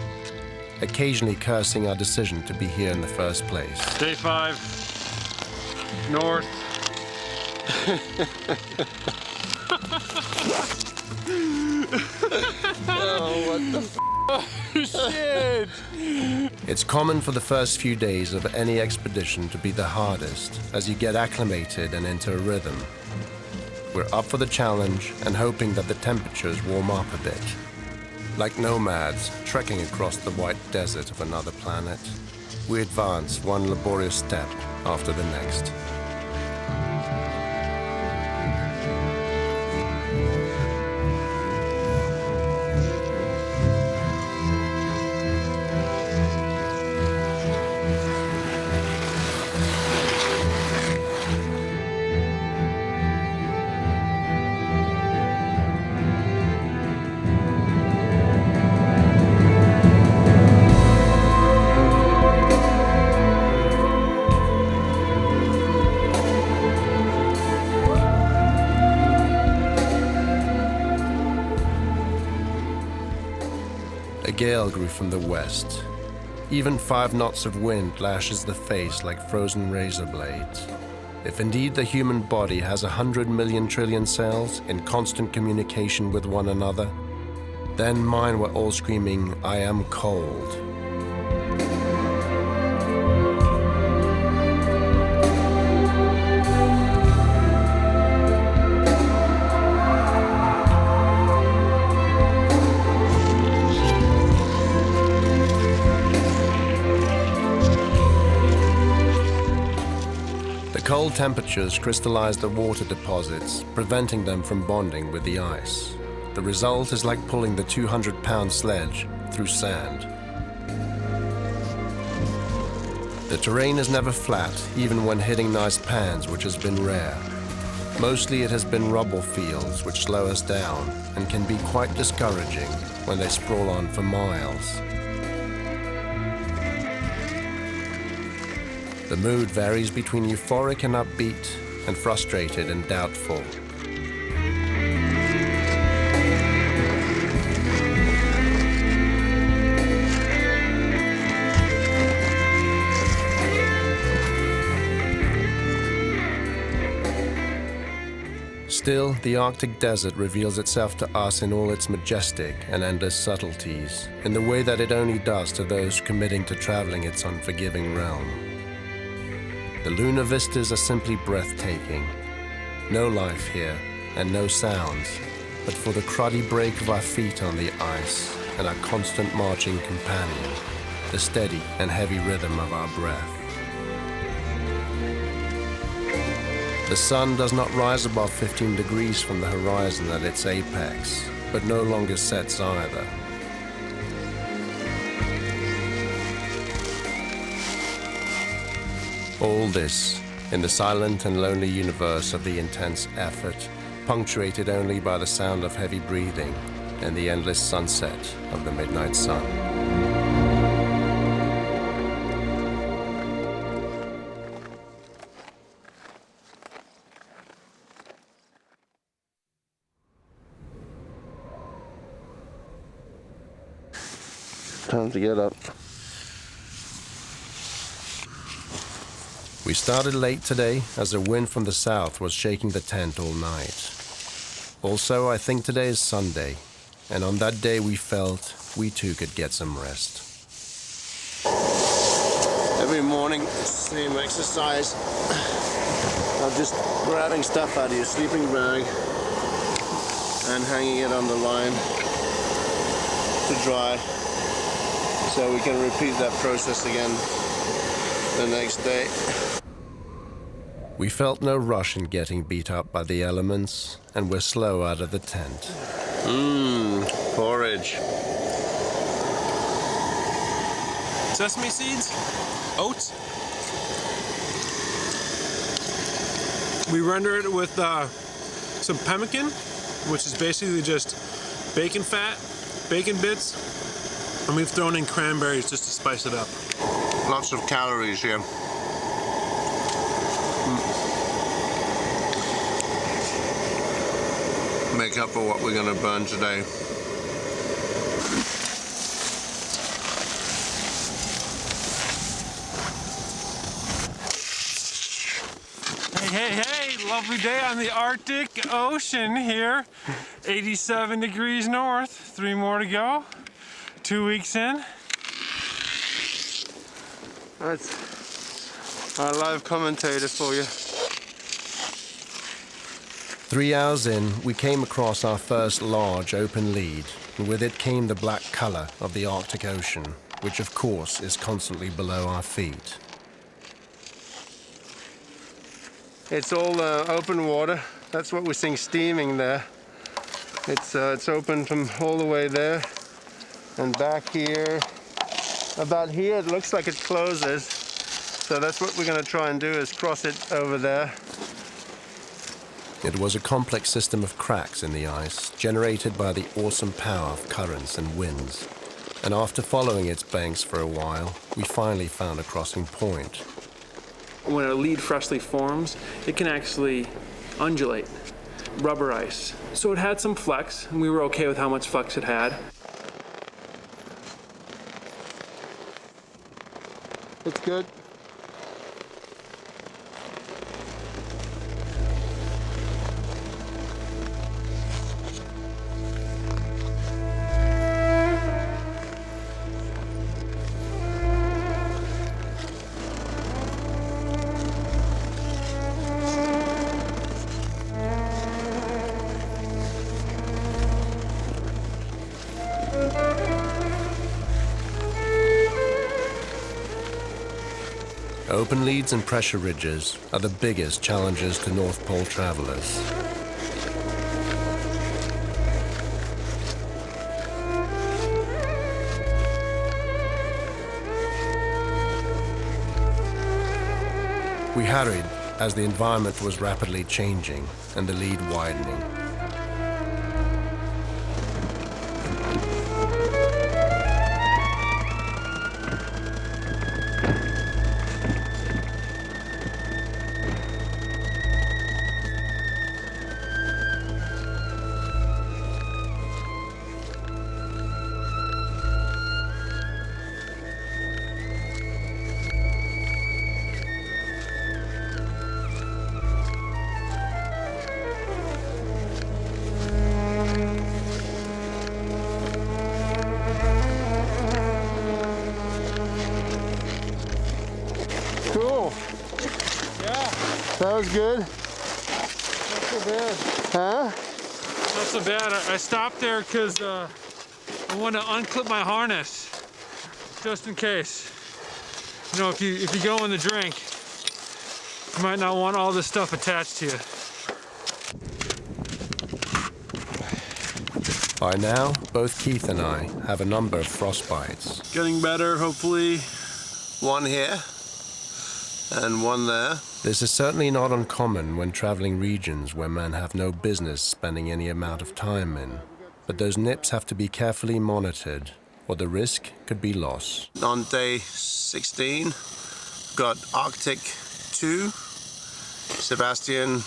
occasionally cursing our decision to be here in the first place. Day 5, north. Oh, what the f***? Oh, shit! It's common for the first few days of any expedition to be the hardest as you get acclimated and into a rhythm. We're up for the challenge and hoping that the temperatures warm up a bit. Like nomads trekking across the white desert of another planet, we advance one laborious step after the next. A gale grew from the west. Even 5 knots of wind lashes the face like frozen razor blades. If indeed the human body has 100 million trillion cells in constant communication with one another, then mine were all screaming, "I am cold." Cold temperatures crystallize the water deposits, preventing them from bonding with the ice. The result is like pulling the 200-pound sledge through sand. The terrain is never flat, even when hitting nice pans, which has been rare. Mostly it has been rubble fields, which slow us down and can be quite discouraging when they sprawl on for miles. The mood varies between euphoric and upbeat, and frustrated and doubtful. Still, the Arctic desert reveals itself to us in all its majestic and endless subtleties, in the way that it only does to those committing to traveling its unforgiving realm. The lunar vistas are simply breathtaking. No life here, and no sounds, but for the cruddy break of our feet on the ice and our constant marching companion, the steady and heavy rhythm of our breath. The sun does not rise above 15 degrees from the horizon at its apex, but no longer sets either. All this in the silent and lonely universe of the intense effort, punctuated only by the sound of heavy breathing and the endless sunset of the midnight sun. Time to get up. We started late today as a wind from the south was shaking the tent all night. Also, I think today is Sunday, and on that day we felt we too could get some rest. Every morning, same exercise. I'm just grabbing stuff out of your sleeping bag and hanging it on the line to dry, so we can repeat that process again the next day. We felt no rush in getting beat up by the elements, and were slow out of the tent. Porridge. Sesame seeds, oats. We render it with some pemmican, which is basically just bacon fat, bacon bits, and we've thrown in cranberries just to spice it up. Lots of calories here. Make up for what we're going to burn today. Hey, lovely day on the Arctic Ocean here. 87 degrees north, 3 more to go. 2 weeks in. That's our live commentator for you. 3 hours in, we came across our first large open lead, and with it came the black color of the Arctic Ocean, which of course is constantly below our feet. It's all open water. That's what we're seeing steaming there. It's open from all the way there and back here. About here it looks like it closes. So that's what we're going to try and do, is cross it over there. It was a complex system of cracks in the ice, generated by the awesome power of currents and winds. And after following its banks for a while, we finally found a crossing point. When a lead freshly forms, it can actually undulate, rubber ice. So it had some flex, and we were okay with how much flex it had. It's good. Open leads and pressure ridges are the biggest challenges to North Pole travelers. We hurried as the environment was rapidly changing and the lead widening. Cool. Yeah. That was good. Not so bad. Huh? Not so bad. I stopped there because I want to unclip my harness, just in case. You know, if you go in the drink, you might not want all this stuff attached to you. By now, both Keith and I have a number of frostbites. Getting better, hopefully. One here, and one there. This is certainly not uncommon when traveling regions where men have no business spending any amount of time in. But those nips have to be carefully monitored, or the risk could be loss. On day 16, got Arctic 2, Sebastian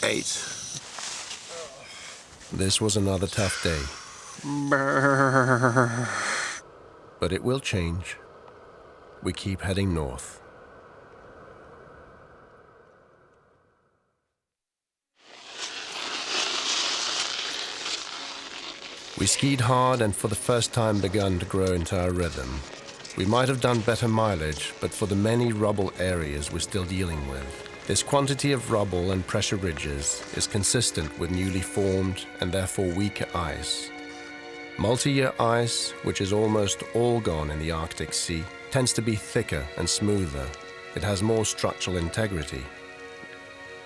8. This was another tough day. But it will change. We keep heading north. We skied hard and for the first time begun to grow into our rhythm. We might have done better mileage, but for the many rubble areas we're still dealing with. This quantity of rubble and pressure ridges is consistent with newly formed and therefore weaker ice. Multi-year ice, which is almost all gone in the Arctic Sea, tends to be thicker and smoother. It has more structural integrity.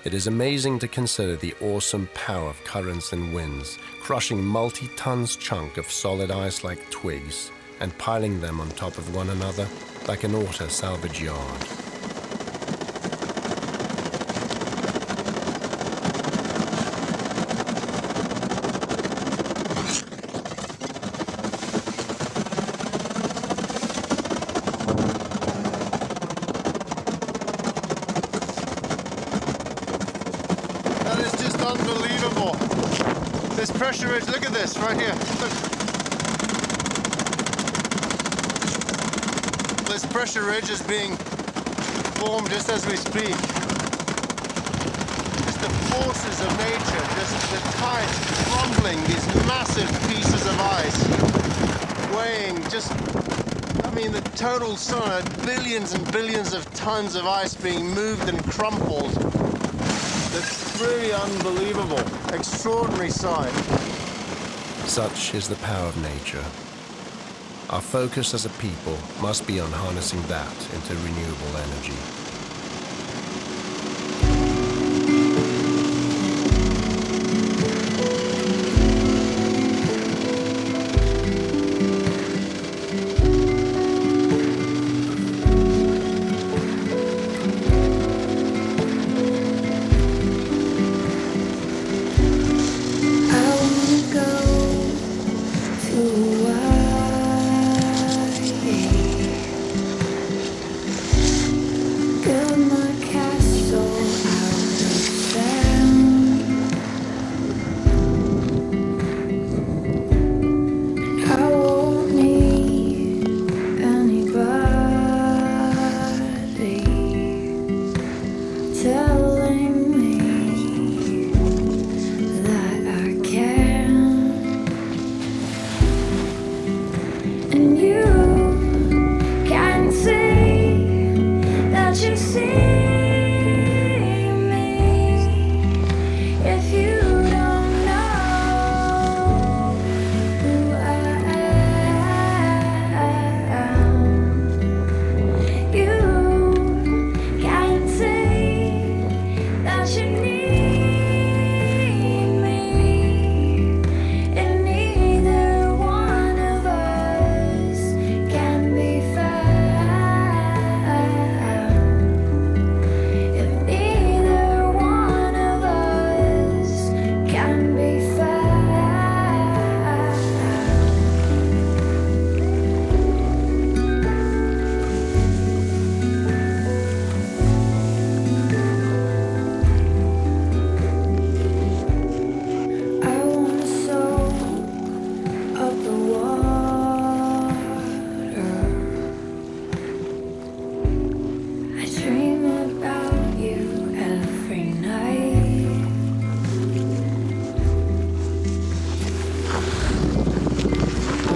It is amazing to consider the awesome power of currents and winds, crushing multi-tons chunk of solid ice like twigs and piling them on top of one another like an auto salvage yard. Unbelievable. This pressure ridge, look at this right here. Look. This pressure ridge is being formed just as we speak. Just the forces of nature, just the tides crumbling these massive pieces of ice, weighing just, I mean, the total sum, billions and billions of tons of ice being moved and crumpled. It's really unbelievable, extraordinary sight. Such is the power of nature. Our focus as a people must be on harnessing that into renewable energy.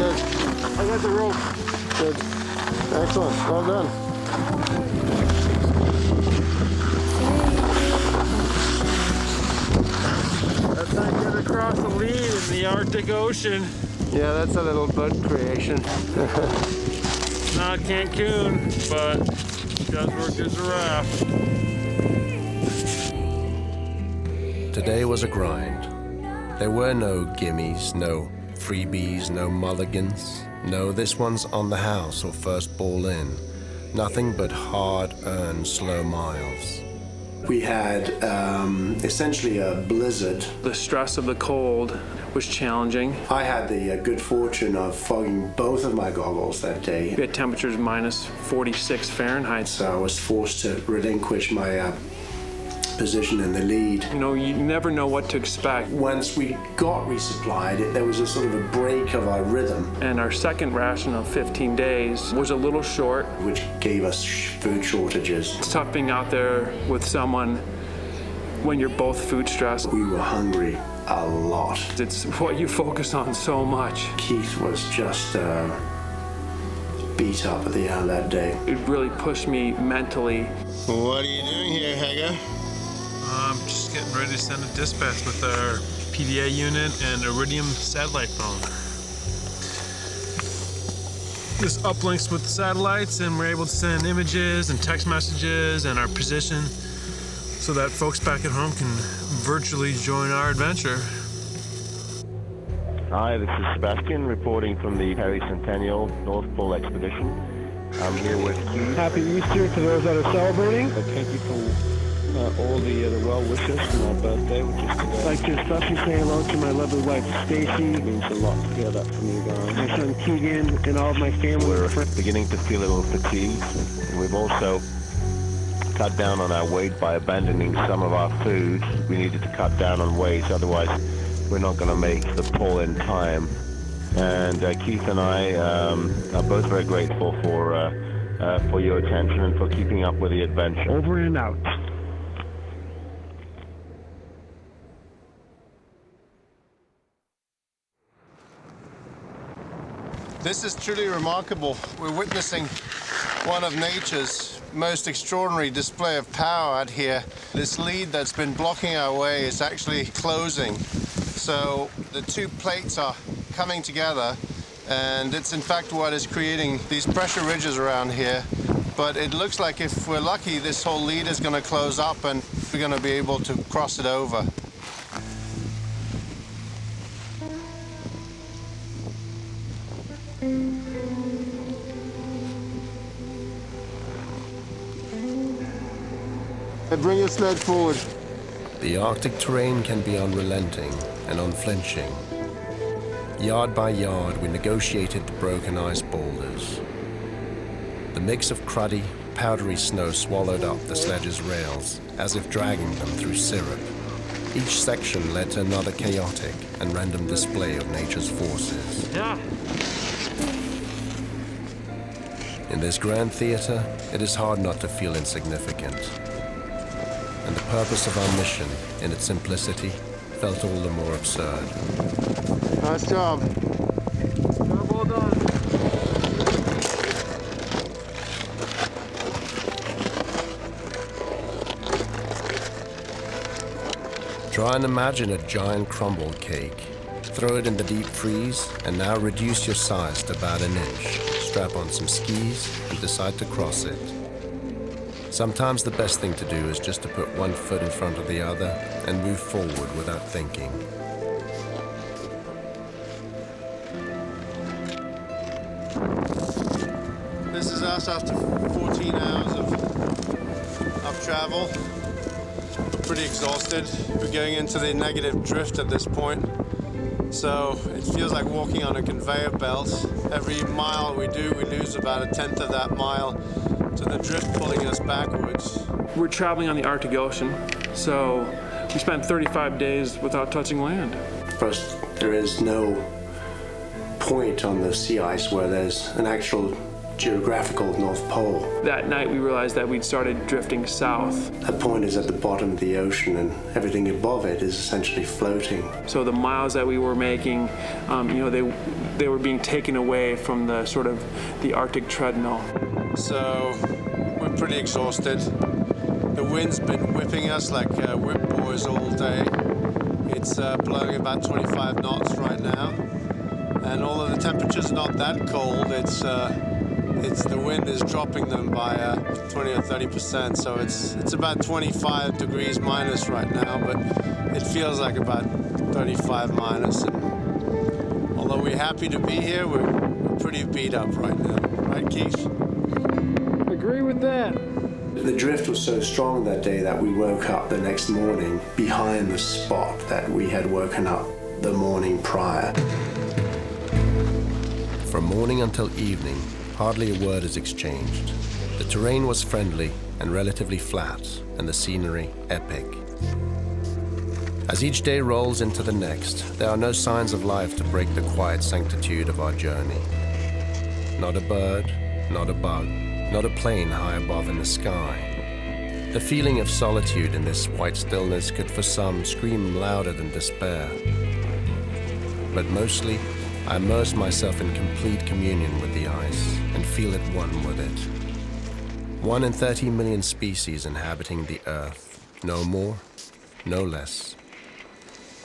Good. I got the rope. Good. Excellent. Well done. That's how you get across the lead in the Arctic Ocean. Yeah, that's a little boat creation. Not Cancun, but it does work as a raft. Today was a grind. There were no gimmies, no freebies, no mulligans. No, this one's on the house or first ball in. Nothing but hard-earned slow miles. We had essentially a blizzard. The stress of the cold was challenging. I had the good fortune of fogging both of my goggles that day. We had temperatures minus 46 Fahrenheit. So I was forced to relinquish my position in the lead. You know, you never know what to expect. Once we got resupplied, there was a sort of a break of our rhythm. And our second ration of 15 days was a little short. Which gave us food shortages. It's tough being out there with someone when you're both food stressed. We were hungry a lot. It's what you focus on so much. Keith was just beat up at the end of that day. It really pushed me mentally. What are you doing here, Haga? I'm just getting ready to send a dispatch with our PDA unit and Iridium satellite phone. This uplinks with the satellites, and we're able to send images and text messages and our position so that folks back at home can virtually join our adventure. Hi, this is Sebastian reporting from the Centennial North Pole Expedition. I'm here with Keith. Happy Easter to those that are celebrating. Thank you for all the well wishes for my birthday, which is today. I'd like to especially say hello to my lovely wife, Stacy. It means a lot to hear that from you guys. My son, Keegan, and all of my family. We're beginning to feel a little fatigued. We've also cut down on our weight by abandoning some of our food. We needed to cut down on weight, otherwise we're not going to make the pole in time. And Keith and I are both very grateful for your attention and for keeping up with the adventure. Over and out. This is truly remarkable. We're witnessing one of nature's most extraordinary display of power out here. This lead that's been blocking our way is actually closing. So the two plates are coming together, and it's in fact what is creating these pressure ridges around here. But it looks like if we're lucky, this whole lead is going to close up and we're going to be able to cross it over. Bring your sled forward. The Arctic terrain can be unrelenting and unflinching. Yard by yard, we negotiated the broken ice boulders. The mix of cruddy, powdery snow swallowed up the sledge's rails, as if dragging them through syrup. Each section led to another chaotic and random display of nature's forces. Yeah. In this grand theater, it is hard not to feel insignificant. And the purpose of our mission, in its simplicity, felt all the more absurd. Nice job. Well done. Try and imagine a giant crumbled cake. Throw it in the deep freeze, and now reduce your size to about an inch. Strap on some skis, and decide to cross it. Sometimes the best thing to do is just to put one foot in front of the other and move forward without thinking. This is us after 14 hours of travel. We're pretty exhausted. We're going into the negative drift at this point. So it feels like walking on a conveyor belt. Every mile we do, we lose about 1/10 of that mile to the drift pulling us backwards. We're traveling on the Arctic Ocean, so we spent 35 days without touching land. First, there is no point on the sea ice where there's an actual geographical North Pole. That night we realized that we'd started drifting south. That point is at the bottom of the ocean, and everything above it is essentially floating. So the miles that we were making, they were being taken away from the sort of the Arctic treadmill. So pretty exhausted. The wind's been whipping us like whip boys all day. It's blowing about 25 knots right now. And although the temperature's not that cold, it's the wind is dropping them by 20 or 30%. So it's about 25 degrees minus right now, but it feels like about 35 minus. And although we're happy to be here, we're pretty beat up right now. Right, Keith? Agree with that. The drift was so strong that day that we woke up the next morning behind the spot that we had woken up the morning prior. From morning until evening, hardly a word is exchanged. The terrain was friendly and relatively flat, and the scenery epic. As each day rolls into the next, there are no signs of life to break the quiet sanctitude of our journey. Not a bird, not a bug, not a plane high above in the sky. The feeling of solitude in this white stillness could for some scream louder than despair. But mostly, I immerse myself in complete communion with the ice and feel at one with it. 1 in 30 million species inhabiting the Earth, no more, no less.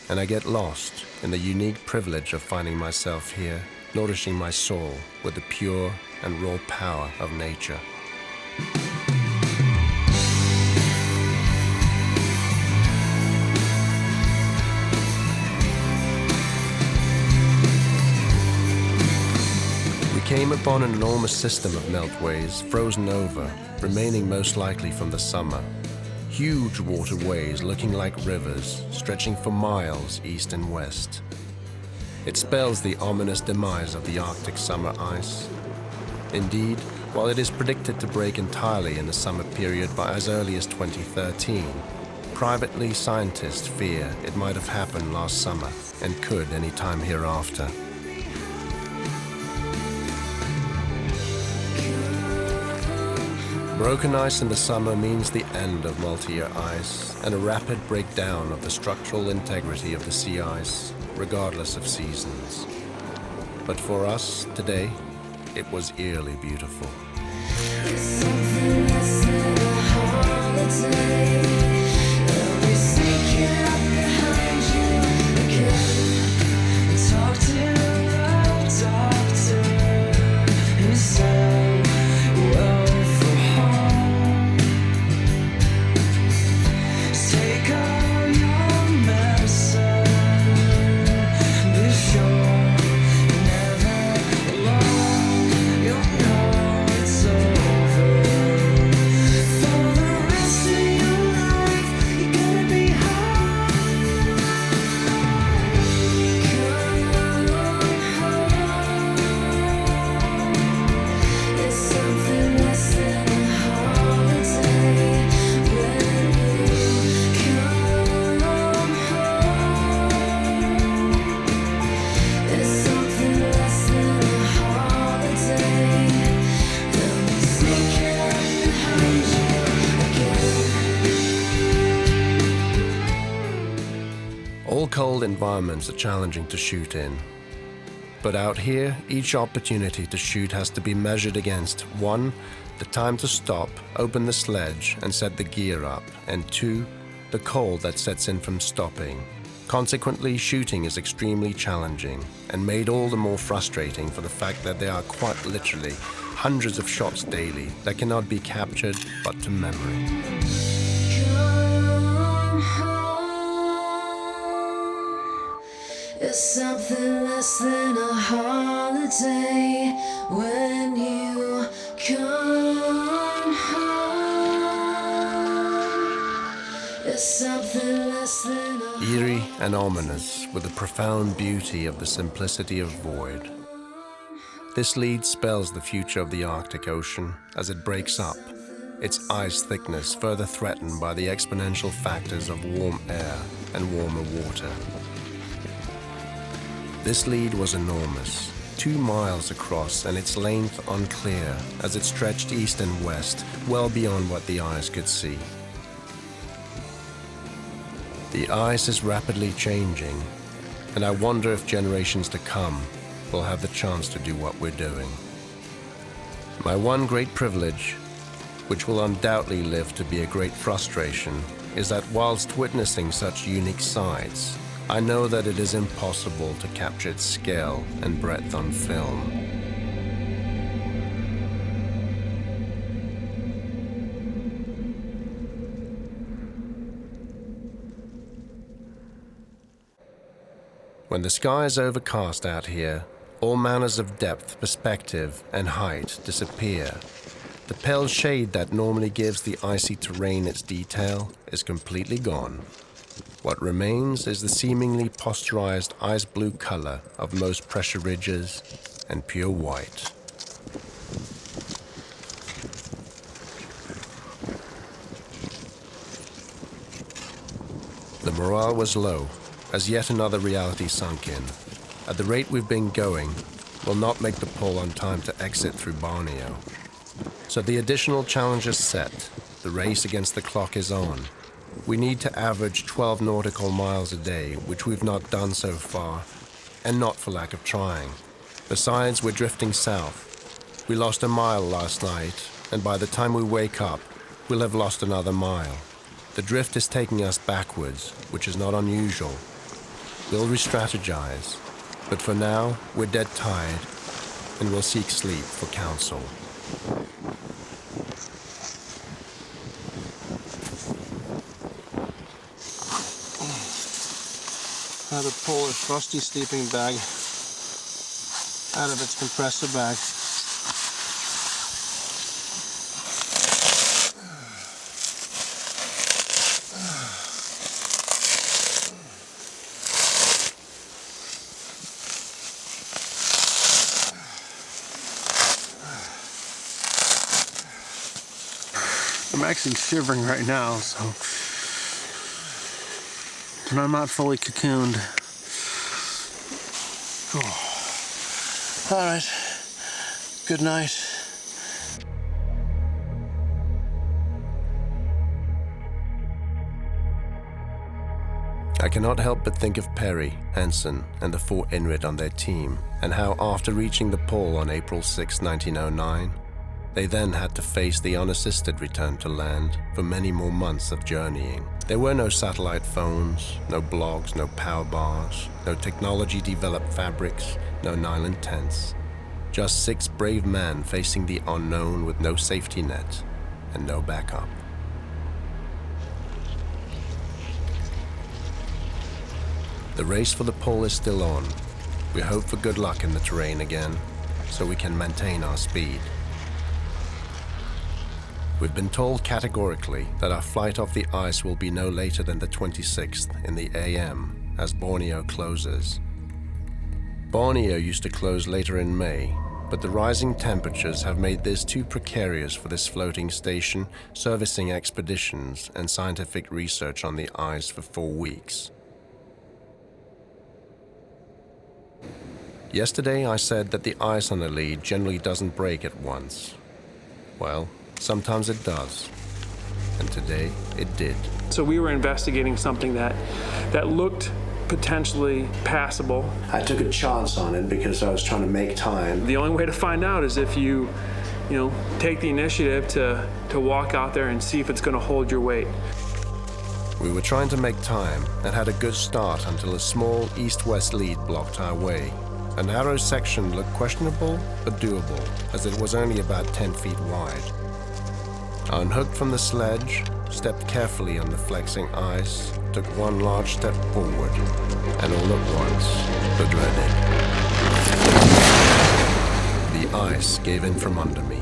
And I get lost in the unique privilege of finding myself here, nourishing my soul with the pure and raw power of nature. We came upon an enormous system of meltways frozen over, remaining most likely from the summer. Huge waterways looking like rivers, stretching for miles east and west. It spells the ominous demise of the Arctic summer ice. Indeed, while it is predicted to break entirely in the summer period by as early as 2013, privately scientists fear it might have happened last summer and could any time hereafter. Broken ice in the summer means the end of multi-year ice and a rapid breakdown of the structural integrity of the sea ice, regardless of seasons. But for us, today, it was eerily beautiful. All cold environments are challenging to shoot in. But out here, each opportunity to shoot has to be measured against 1, the time to stop, open the sledge, and set the gear up, and 2, the cold that sets in from stopping. Consequently, shooting is extremely challenging, and made all the more frustrating for the fact that there are quite literally hundreds of shots daily that cannot be captured but to memory. It's something less than a holiday when you come home. It's something less than a Eerie and ominous with the profound beauty of the simplicity of void. This lead spells the future of the Arctic Ocean as it breaks up, its ice thickness further threatened by the exponential factors of warm air and warmer water. This lead was enormous, 2 miles across and its length unclear as it stretched east and west, well beyond what the eyes could see. The ice is rapidly changing, and I wonder if generations to come will have the chance to do what we're doing. My one great privilege which will undoubtedly live to be a great frustration, is that whilst witnessing such unique sights, I know that it is impossible to capture its scale and breadth on film. When the sky is overcast out here, all manners of depth, perspective, and height disappear. The pale shade that normally gives the icy terrain its detail is completely gone. What remains is the seemingly posturized ice blue color of most pressure ridges and pure white. The morale was low as yet another reality sunk in. At the rate we've been going, we'll not make the pole on time to exit through Borneo. So the additional challenge is set. The race against the clock is on. We need to average 12 nautical miles a day, which we've not done so far, and not for lack of trying. Besides, we're drifting south. We lost a mile last night, and by the time we wake up, we'll have lost another mile. The drift is taking us backwards, which is not unusual. We'll re-strategize, but for now, we're dead tired, and we'll seek sleep for counsel. I had to pull a frosty sleeping bag out of its compressor bag. I'm actually shivering right now, so and I'm not fully cocooned. Oh. All right. Good night. I cannot help but think of Perry, Hansen, and the 4 Inuit on their team, and how after reaching the pole on April 6, 1909, they then had to face the unassisted return to land for many more months of journeying. There were no satellite phones, no blogs, no power bars, no technology-developed fabrics, no nylon tents. Just 6 brave men facing the unknown with no safety net and no backup. The race for the pole is still on. We hope for good luck in the terrain again, so we can maintain our speed. We've been told categorically that our flight off the ice will be no later than the 26th in the AM as Borneo closes. Borneo used to close later in May, but the rising temperatures have made this too precarious for this floating station servicing expeditions and scientific research on the ice for 4 weeks. Yesterday I said that the ice on the lead generally doesn't break at once. Well, sometimes it does, and today it did. So we were investigating something that looked potentially passable. I took a chance on it because I was trying to make time. The only way to find out is if you take the initiative to walk out there and see if it's going to hold your weight. We were trying to make time and had a good start until a small east-west lead blocked our way. A narrow section looked questionable but doable, as it was only about 10 feet wide. I unhooked from the sledge, stepped carefully on the flexing ice, took one large step forward, and all at once, the dreaded. The ice gave in from under me,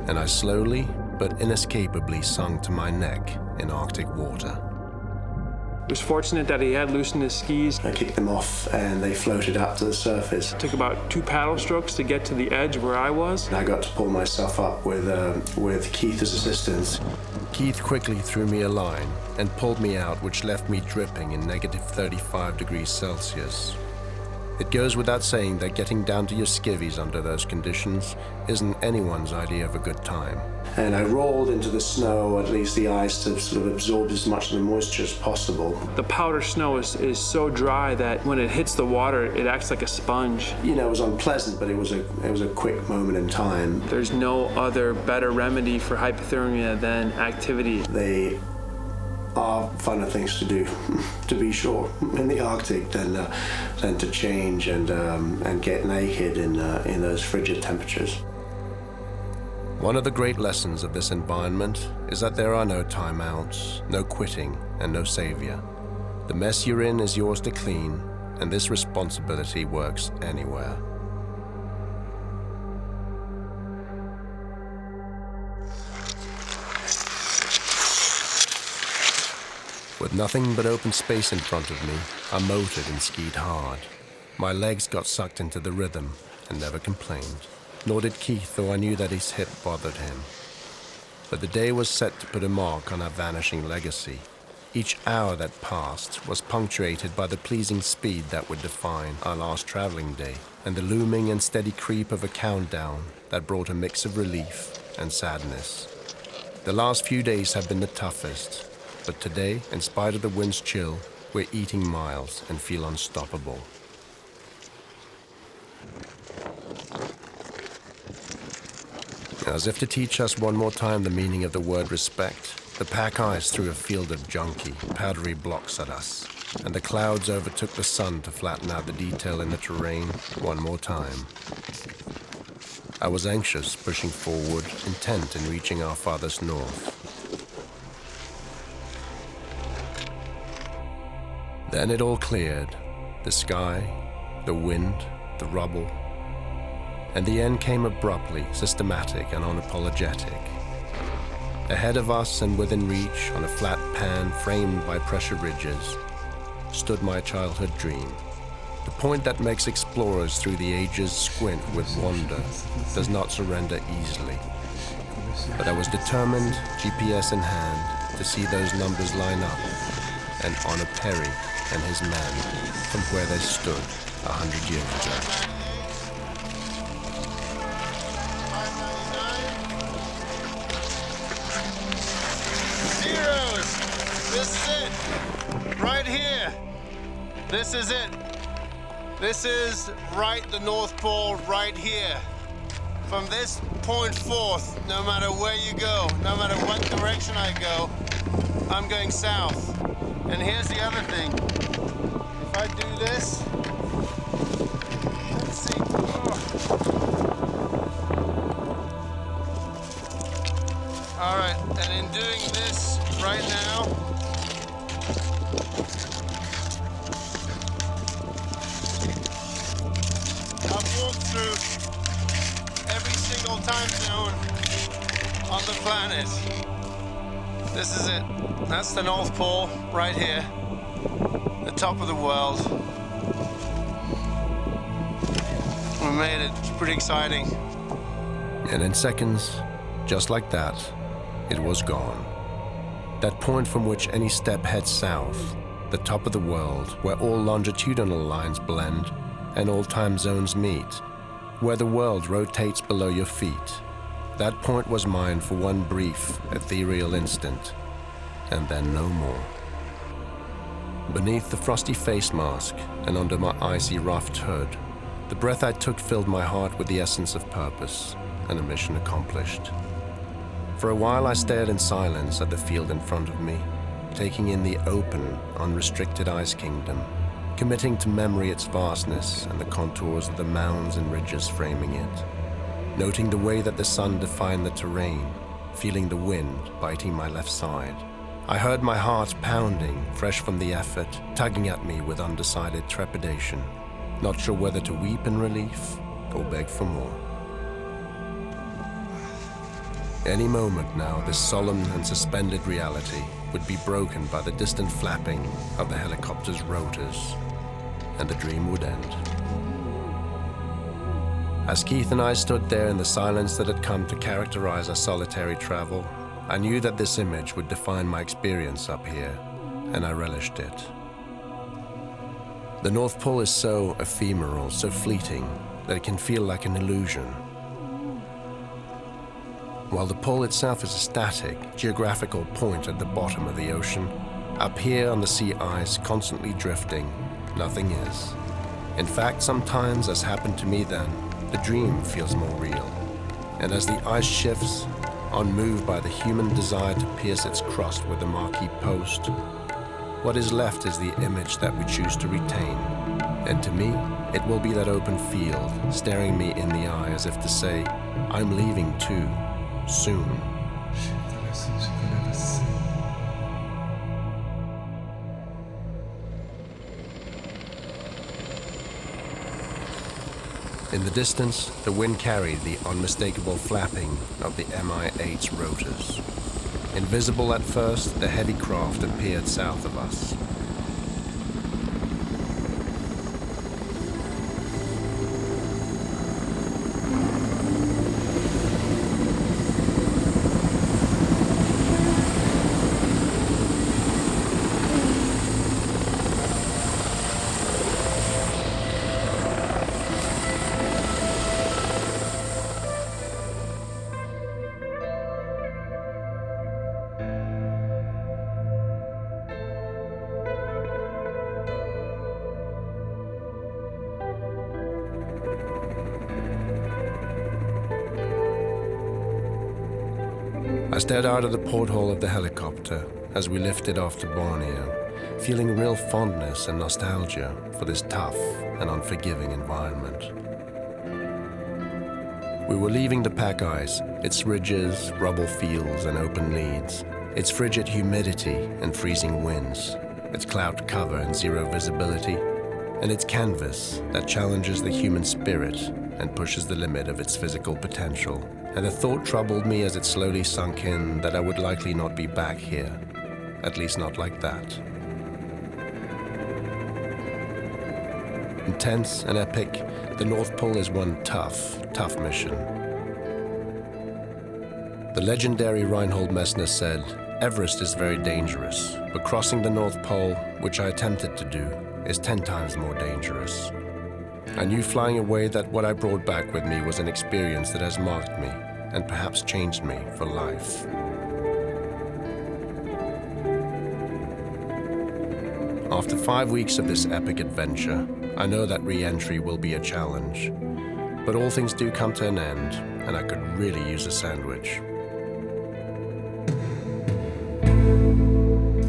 and I slowly but inescapably sunk to my neck in Arctic water. It was fortunate that he had loosened his skis. I kicked them off and they floated up to the surface. It took about 2 paddle strokes to get to the edge where I was. I got to pull myself up with Keith as assistance. Keith quickly threw me a line and pulled me out, which left me dripping in -35 degrees Celsius. It goes without saying that getting down to your skivvies under those conditions isn't anyone's idea of a good time. And I rolled into the snow, at least the ice, to sort of absorb as much of the moisture as possible. The powder snow is so dry that when it hits the water, it acts like a sponge. You know, it was unpleasant, but it was a quick moment in time. There's no other better remedy for hypothermia than activity. They are funner things to do, to be sure, in the Arctic than to change and get naked in those frigid temperatures. One of the great lessons of this environment is that there are no timeouts, no quitting, and no savior. The mess you're in is yours to clean, and this responsibility works anywhere. With nothing but open space in front of me, I motored and skied hard. My legs got sucked into the rhythm and never complained. Nor did Keith, though I knew that his hip bothered him. But the day was set to put a mark on our vanishing legacy. Each hour that passed was punctuated by the pleasing speed that would define our last traveling day, and the looming and steady creep of a countdown that brought a mix of relief and sadness. The last few days have been the toughest, but today, in spite of the wind's chill, we're eating miles and feel unstoppable. As if to teach us one more time the meaning of the word respect, the pack ice threw a field of junky, powdery blocks at us, and the clouds overtook the sun to flatten out the detail in the terrain one more time. I was anxious, pushing forward, intent in reaching our farthest north. Then it all cleared. The sky, the wind, the rubble. And the end came abruptly, systematic and unapologetic. Ahead of us and within reach, on a flat pan framed by pressure ridges, stood my childhood dream. The point that makes explorers through the ages squint with wonder, does not surrender easily. But I was determined, GPS in hand, to see those numbers line up and honor Perry and his men from where they stood 100 years ago. Zeros! This is it! Right here! This is it! This is right the North Pole right here. From this point forth, no matter where you go, no matter what direction I go, I'm going south. And here's the other thing. If I do this, let's see. All right, and in doing this right now, I've walked through every single time zone on the planet. This is it. That's the North Pole right here, the top of the world. We made it. It's pretty exciting. And in seconds, just like that, it was gone. That point from which any step heads south, the top of the world, where all longitudinal lines blend and all time zones meet, where the world rotates below your feet. That point was mine for one brief, ethereal instant, and then no more. Beneath the frosty face mask and under my icy roughed hood, the breath I took filled my heart with the essence of purpose and a mission accomplished. For a while I stared in silence at the field in front of me, taking in the open, unrestricted ice kingdom, committing to memory its vastness and the contours of the mounds and ridges framing it, noting the way that the sun defined the terrain, feeling the wind biting my left side. I heard my heart pounding, fresh from the effort, tugging at me with undecided trepidation, not sure whether to weep in relief or beg for more. Any moment now, this solemn and suspended reality would be broken by the distant flapping of the helicopter's rotors, and the dream would end. As Keith and I stood there in the silence that had come to characterize our solitary travel, I knew that this image would define my experience up here, and I relished it. The North Pole is so ephemeral, so fleeting, that it can feel like an illusion. While the pole itself is a static, geographical point at the bottom of the ocean, up here on the sea ice, constantly drifting, nothing is. In fact, sometimes, as happened to me then, the dream feels more real. And as the ice shifts, unmoved by the human desire to pierce its crust with a marquee post, what is left is the image that we choose to retain. And to me, it will be that open field, staring me in the eye as if to say, I'm leaving too, soon. In the distance, the wind carried the unmistakable flapping of the Mi-8's rotors. Invisible at first, the heavy craft appeared south of us. I stared out of the porthole of the helicopter as we lifted off to Borneo, feeling real fondness and nostalgia for this tough and unforgiving environment. We were leaving the pack ice, its ridges, rubble fields, and open leads, its frigid humidity and freezing winds, its cloud cover and zero visibility, and its canvas that challenges the human spirit and pushes the limit of its physical potential. And the thought troubled me as it slowly sunk in that I would likely not be back here, at least not like that. Intense and epic, the North Pole is one tough mission. The legendary Reinhold Messner said, Everest is very dangerous, but crossing the North Pole, which I attempted to do, is 10 times more dangerous. I knew flying away that what I brought back with me was an experience that has marked me and perhaps changed me for life. After 5 weeks of this epic adventure, I know that re-entry will be a challenge. But all things do come to an end, and I could really use a sandwich.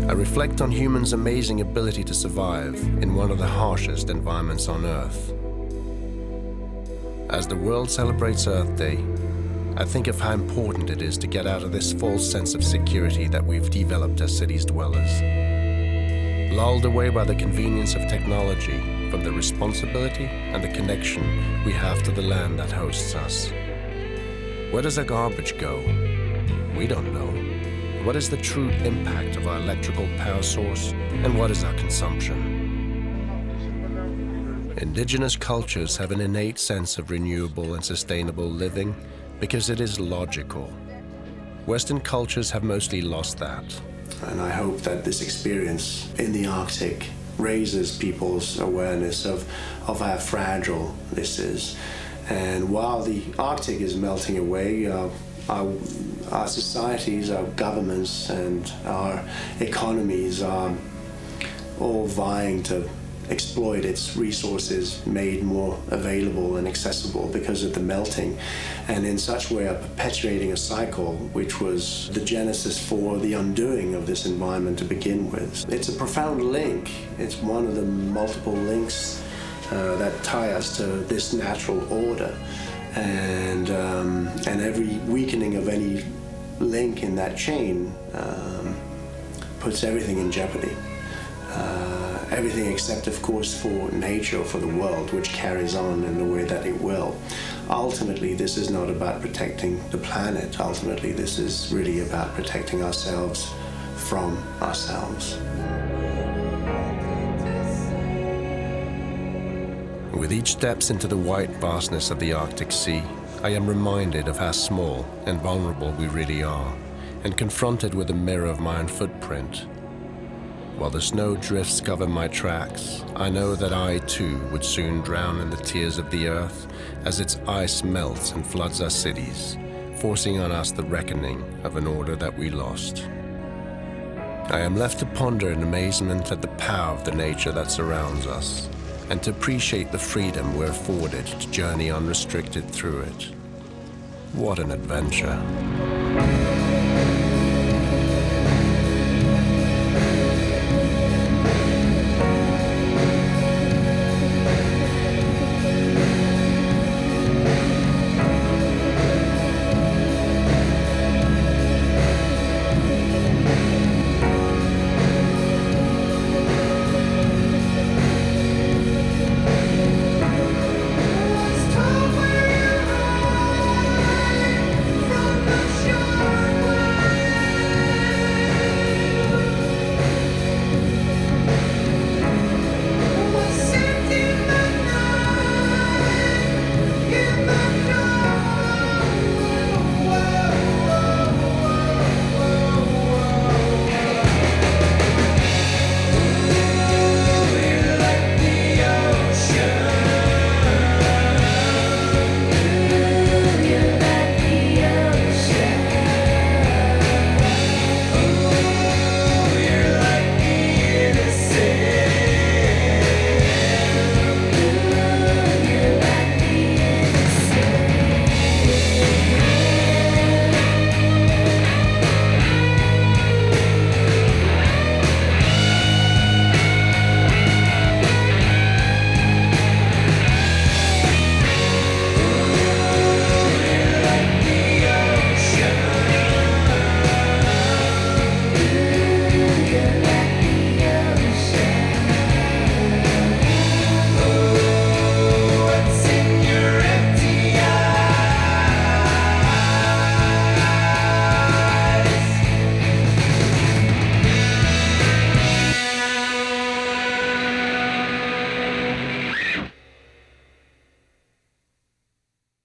I reflect on humans' amazing ability to survive in one of the harshest environments on Earth. As the world celebrates Earth Day, I think of how important it is to get out of this false sense of security that we've developed as cities dwellers. Lulled away by the convenience of technology, from the responsibility and the connection we have to the land that hosts us. Where does our garbage go? We don't know. What is the true impact of our electrical power source, and what is our consumption? Indigenous cultures have an innate sense of renewable and sustainable living because it is logical. Western cultures have mostly lost that. And I hope that this experience in the Arctic raises people's awareness of how fragile this is. And while the Arctic is melting away, our societies, our governments, and our economies are all vying to exploit its resources made more available and accessible because of the melting, and in such way are perpetuating a cycle which was the genesis for the undoing of this environment to begin with. It's a profound link. It's one of the multiple links that tie us to this natural order, and every weakening of any link in that chain puts everything in jeopardy. Everything except, of course, for nature, for the world, which carries on in the way that it will. Ultimately, this is not about protecting the planet. Ultimately, this is really about protecting ourselves from ourselves. With each step into the white vastness of the Arctic Sea, I am reminded of how small and vulnerable we really are, and confronted with a mirror of my own footprint. While the snow drifts cover my tracks, I know that I too would soon drown in the tears of the earth as its ice melts and floods our cities, forcing on us the reckoning of an order that we lost. I am left to ponder in amazement at the power of the nature that surrounds us, and to appreciate the freedom we're afforded to journey unrestricted through it. What an adventure.